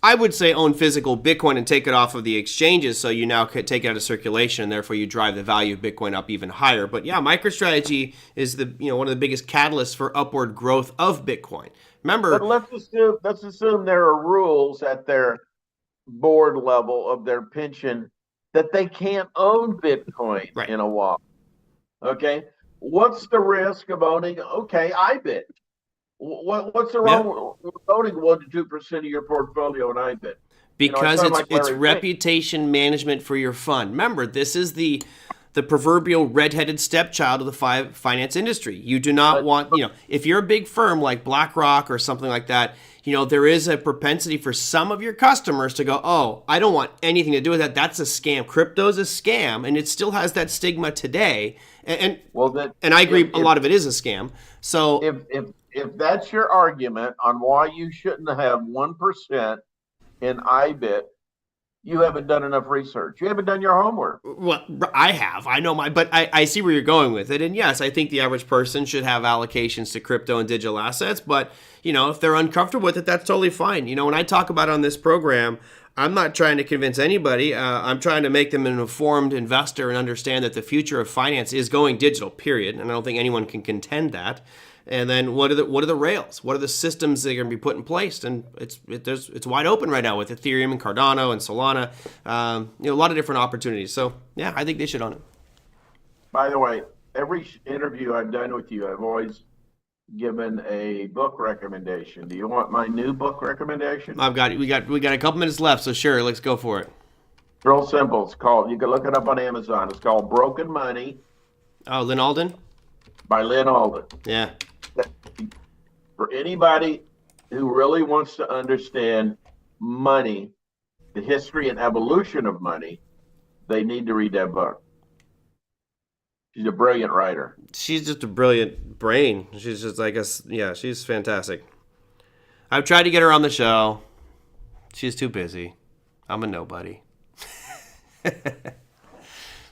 I would say own physical Bitcoin and take it off of the exchanges, so you now take it out of circulation, and therefore you drive the value of Bitcoin up even higher. But yeah, MicroStrategy is one of the biggest catalysts for upward growth of Bitcoin. Remember, but let's assume there are rules at their board level of their pension that they can't own Bitcoin in a while. Okay, what's the risk of owning? Okay, IBIT. What's the wrong with owning 1% to 2% of your portfolio in IBIT? Because it's reputation management for your fund. Remember, this is the proverbial redheaded stepchild of the finance industry. You do not want, if you're a big firm like BlackRock or something like that, there is a propensity for some of your customers to go, oh, I don't want anything to do with that. That's a scam. Crypto's a scam, and it still has that stigma today. And I agree, a lot of it is a scam. So if that's your argument on why you shouldn't have 1% in IBIT, you haven't done enough research. You haven't done your homework. Well, I have. I know but I see where you're going with it. And yes, I think the average person should have allocations to crypto and digital assets. But, if they're uncomfortable with it, that's totally fine. When I talk about on this program, I'm not trying to convince anybody. I'm trying to make them an informed investor and understand that the future of finance is going digital, period. And I don't think anyone can contend that. And then what are the rails? What are the systems that are going to be put in place? And it's wide open right now with Ethereum and Cardano and Solana. A lot of different opportunities. So yeah, I think they should own it. By the way, every interview I've done with you, I've always given a book recommendation. Do you want my new book recommendation? We got a couple minutes left, so sure, let's go for it. It's real simple. It's called, you can look it up on Amazon. It's called Broken Money. Oh, Lynn Alden? By Lynn Alden. Yeah. For anybody who really wants to understand money, the history and evolution of money, they need to read that book. She's a brilliant writer. She's just a brilliant brain. She's just she's fantastic. I've tried to get her on the show. She's too busy. I'm a nobody.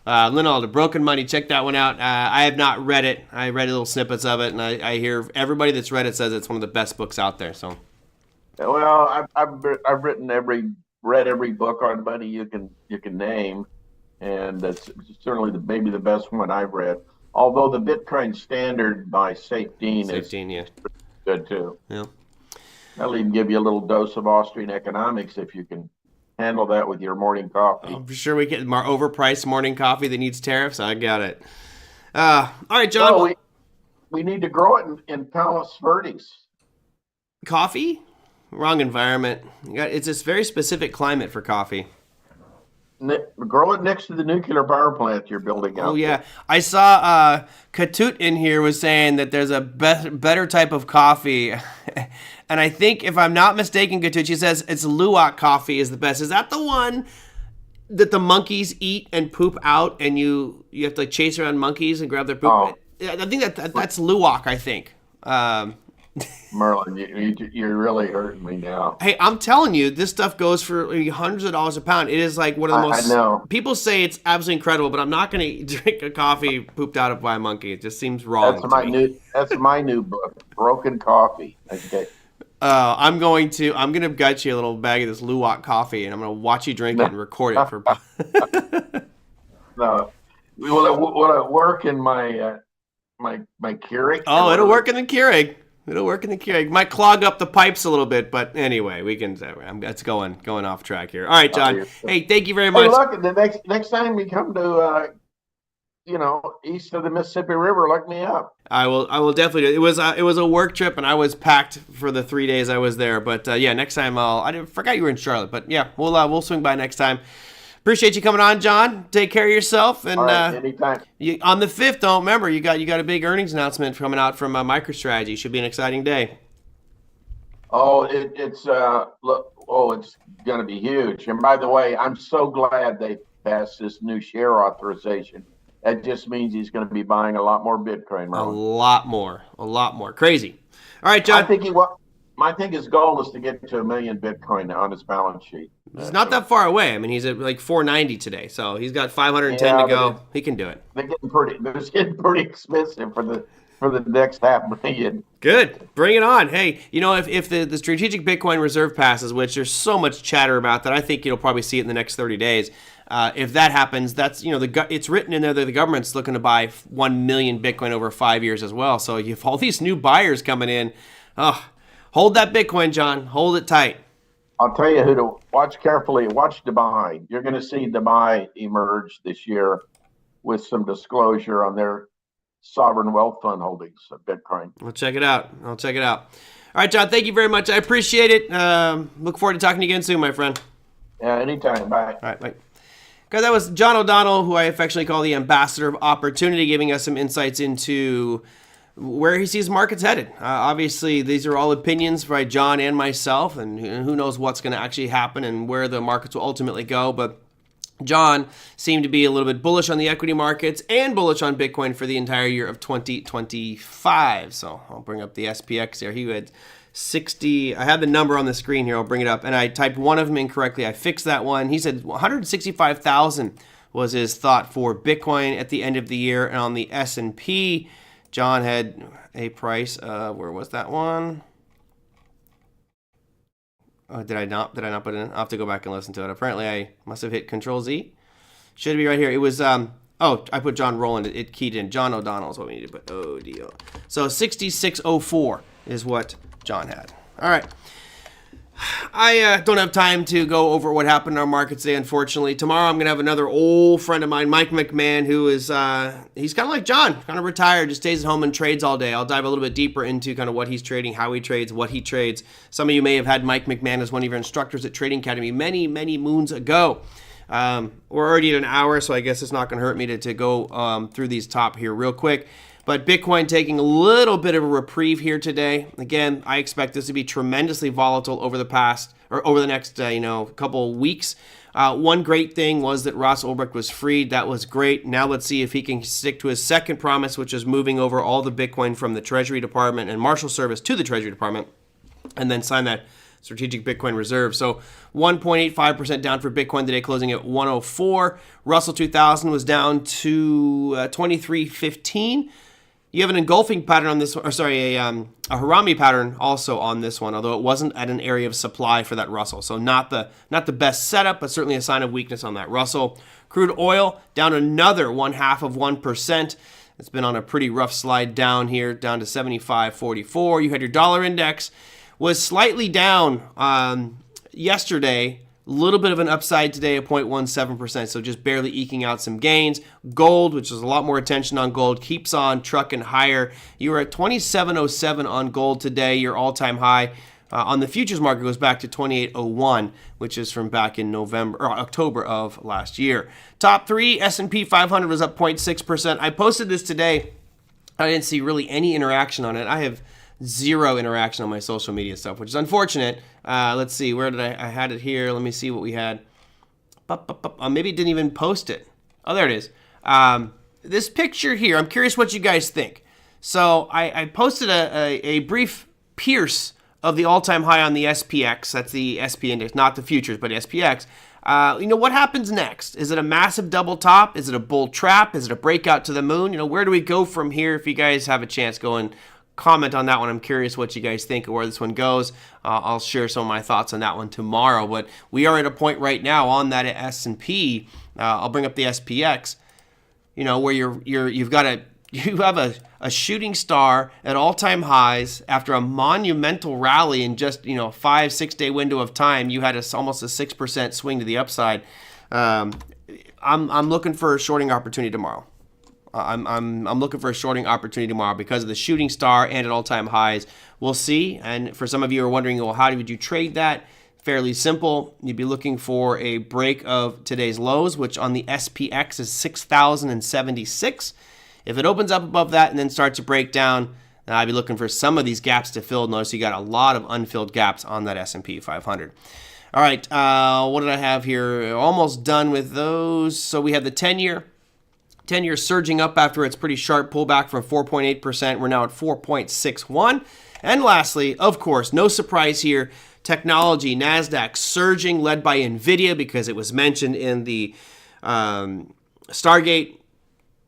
Lynn Alden, Broken Money. Check that one out. I have not read it. I read little snippets of it, and I hear everybody that's read it says it's one of the best books out there. So, well, I've read every book on money you can name, and that's certainly maybe the best one I've read. Although the Bitcoin Standard by Saif Deen is good too. Yeah, that'll even give you a little dose of Austrian economics if you can handle that with your morning coffee. I'm sure we get more overpriced morning coffee that needs tariffs. I got it. All right, John. No, we need to grow it in Palos Verdes. Coffee? Wrong environment. It's this very specific climate for coffee. Grow it next to the nuclear power plant you're building out. Oh, yeah. I saw Katut in here was saying that there's a better type of coffee. And I think, if I'm not mistaken, Katut, she says it's Luwak coffee is the best. Is that the one that the monkeys eat and poop out, and you have to like chase around monkeys and grab their poop? Oh. I think that's Luwak, I think. Merlin, you're really hurting me now. Hey, I'm telling you, this stuff goes for hundreds of dollars a pound. It is like one of the most. I know. People say it's absolutely incredible, but I'm not going to drink a coffee pooped out of by a monkey. It just seems wrong. That's my new book, Broken Coffee. Okay. I'm gonna gut you a little bag of this Luwak coffee, and I'm gonna watch you drink it and record it for. No, will it work in my my Keurig? Oh, it'll work in the Keurig. It'll work in the Keurig. Might clog up the pipes a little bit, but anyway, we can. It's going off track here. All right, John. Hey, thank you very much. Hey, look, the next time we come to east of the Mississippi River, look me up. I will definitely do it. It was a work trip, and I was packed for the 3 days I was there. But yeah, next time I forgot you were in Charlotte, but yeah, we'll swing by next time. Appreciate you coming on, John. Take care of yourself, and all right, anytime. On the 5th, don't remember you got a big earnings announcement coming out from MicroStrategy. Should be an exciting day. Oh, it's going to be huge. And by the way, I'm so glad they passed this new share authorization. That just means he's going to be buying a lot more Bitcoin. Merlin. A lot more. Crazy. All right, John. I think his goal is to get to 1 million Bitcoin on his balance sheet. It's not that far away. I mean, he's at like 490 today, so he's got 510 to go. He can do it. They're getting pretty expensive for the next $500,000. Good. Bring it on. Hey, if the strategic Bitcoin reserve passes, which there's so much chatter about that, I think you'll probably see it in the next 30 days. If that happens, that's it's written in there that the government's looking to buy 1 million Bitcoin over 5 years as well. So you have all these new buyers coming in. Hold that Bitcoin, John. Hold it tight. I'll tell you who to watch carefully. Watch Dubai. You're going to see Dubai emerge this year with some disclosure on their sovereign wealth fund holdings of Bitcoin. I'll check it out. All right, John, thank you very much. I appreciate it. Look forward to talking to you again soon, my friend. Yeah, anytime. Bye. All right, bye. Guys, that was John O'Donnell, who I affectionately call the ambassador of opportunity, giving us some insights into where he sees markets headed. Obviously, these are all opinions by John and myself, and who knows what's going to actually happen and where the markets will ultimately go. But John seemed to be a little bit bullish on the equity markets and bullish on Bitcoin for the entire year of 2025. So I'll bring up the SPX here. He had 60. I have the number on the screen here. I'll bring it up. And I typed one of them incorrectly. I fixed that one. He said 165,000 was his thought for Bitcoin at the end of the year. And on the S&P, John had a price of, where was that one? Oh, did I not put it in? I'll have to go back and listen to it. Apparently, I must have hit Control Z. Should be right here. It was, I put John Rowland. It keyed in. John O'Donnell is what we need to put. ODO. So 6604 is what John had. All right. I don't have time to go over what happened in our markets today, unfortunately. Tomorrow I'm going to have another old friend of mine, Mike McMahon, who is, he's kind of like John, kind of retired, just stays at home and trades all day. I'll dive a little bit deeper into kind of what he's trading, how he trades, what he trades. Some of you may have had Mike McMahon as one of your instructors at Trading Academy many, many moons ago. We're already at an hour, so I guess it's not going to hurt me to go through these top here real quick. But Bitcoin taking a little bit of a reprieve here today. Again, I expect this to be tremendously volatile over the next couple weeks. One great thing was that Ross Ulbricht was freed. That was great. Now let's see if he can stick to his second promise, which is moving over all the Bitcoin from the Treasury Department and Marshal Service to the Treasury Department, and then sign that strategic Bitcoin reserve. So 1.85% down for Bitcoin today, closing at 104. Russell 2000 was down to 2315. You have an engulfing pattern on this, a Harami pattern also on this one, although it wasn't at an area of supply for that Russell. So not the best setup, but certainly a sign of weakness on that Russell. Crude oil down another 0.5%. It's been on a pretty rough slide down here, down to 75.44. You had your dollar index was slightly down yesterday little bit of an upside today at 0.17%, so just barely eking out some gains. Gold, which is a lot more attention on gold, keeps on trucking higher. You were at 27.07 on gold today, your all-time high. On the futures market goes back to 28.01, which is from back in November or October of last year. Top 3, S&P 500 was up 0.6%. I posted this today. I didn't see really any interaction on it. I have zero interaction on my social media stuff, which is unfortunate. Let's see, where did I had it here. Let me see what we had. Maybe it didn't even post it. Oh, there it is. This picture here, I'm curious what you guys think. So I posted a brief pierce of the all-time high on the SPX. That's the SP index, not the futures, but SPX. What happens next? Is it a massive double top? Is it a bull trap? Is it a breakout to the moon? Where do we go from here? If you guys have a chance, go and comment on that one. I'm curious what you guys think of where this one goes. I'll share some of my thoughts on that one tomorrow. But we are at a point right now on that S&P. I'll bring up the SPX. Where you have a shooting star at all-time highs after a monumental rally in just 5-6 day window of time. You had almost a 6% swing to the upside. I'm looking for a shorting opportunity tomorrow. I'm looking for a shorting opportunity tomorrow because of the shooting star and at all-time highs. We'll see. And for some of you who are wondering, well, how would you trade that? Fairly simple. You'd be looking for a break of today's lows, which on the SPX is 6,076. If it opens up above that and then starts to break down, then I'd be looking for some of these gaps to fill. Notice you got a lot of unfilled gaps on that S&P 500. All right, what did I have here? Almost done with those. So we have the 10-year. 10-year surging up after its pretty sharp pullback from 4.8%. We're now at 4.61. And lastly, of course, no surprise here, technology, NASDAQ surging, led by NVIDIA because it was mentioned in the Stargate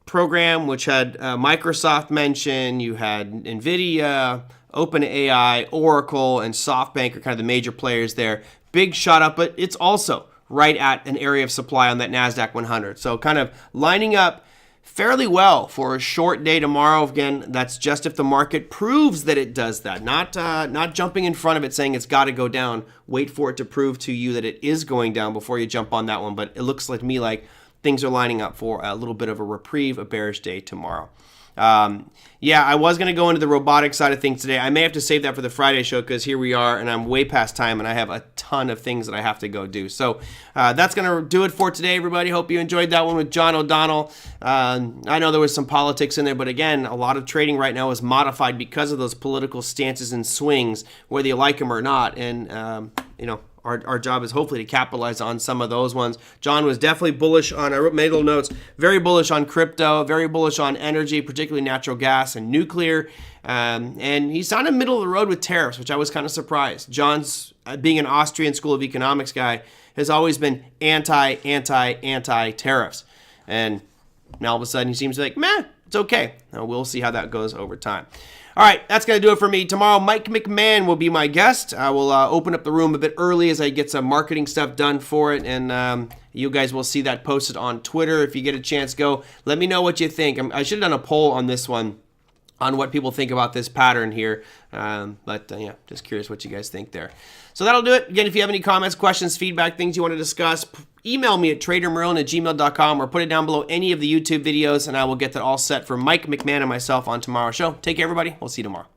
program, which had Microsoft mentioned. You had NVIDIA, OpenAI, Oracle, and SoftBank are kind of the major players there. Big shot up, but it's also right at an area of supply on that NASDAQ 100. So kind of lining up fairly well for a short day tomorrow. Again, that's just if the market proves that it does that. Not jumping in front of it saying it's got to go down. Wait for it to prove to you that it is going down before you jump on that one. But it looks like to me like things are lining up for a little bit of a reprieve, a bearish day tomorrow. I was going to go into the robotics side of things today. I may have to save that for the Friday show because here we are and I'm way past time and I have a ton of things that I have to go do. So that's going to do it for today, everybody. Hope you enjoyed that one with John O'Donnell. I know there was some politics in there, but again, a lot of trading right now is modified because of those political stances and swings, whether you like them or not. And, our job is hopefully to capitalize on some of those ones. John was definitely bullish on, I made little notes, very bullish on crypto, very bullish on energy, particularly natural gas and nuclear. And he's on the middle of the road with tariffs, which I was kind of surprised. John's, being an Austrian School of Economics guy, has always been anti-tariffs. And now all of a sudden he seems like, it's okay. Now we'll see how that goes over time. All right, that's going to do it for me. Tomorrow, Mike McMahon will be my guest. I will open up the room a bit early as I get some marketing stuff done for it, and you guys will see that posted on Twitter. If you get a chance, go. Let me know what you think. I should have done a poll on this one, on what people think about this pattern here. Just curious what you guys think there. So that'll do it. Again, if you have any comments, questions, feedback, things you want to discuss, email me at tradermerlin@gmail.com or put it down below any of the YouTube videos, and I will get that all set for Mike McMahon and myself on tomorrow's show. Take care, everybody. We'll see you tomorrow.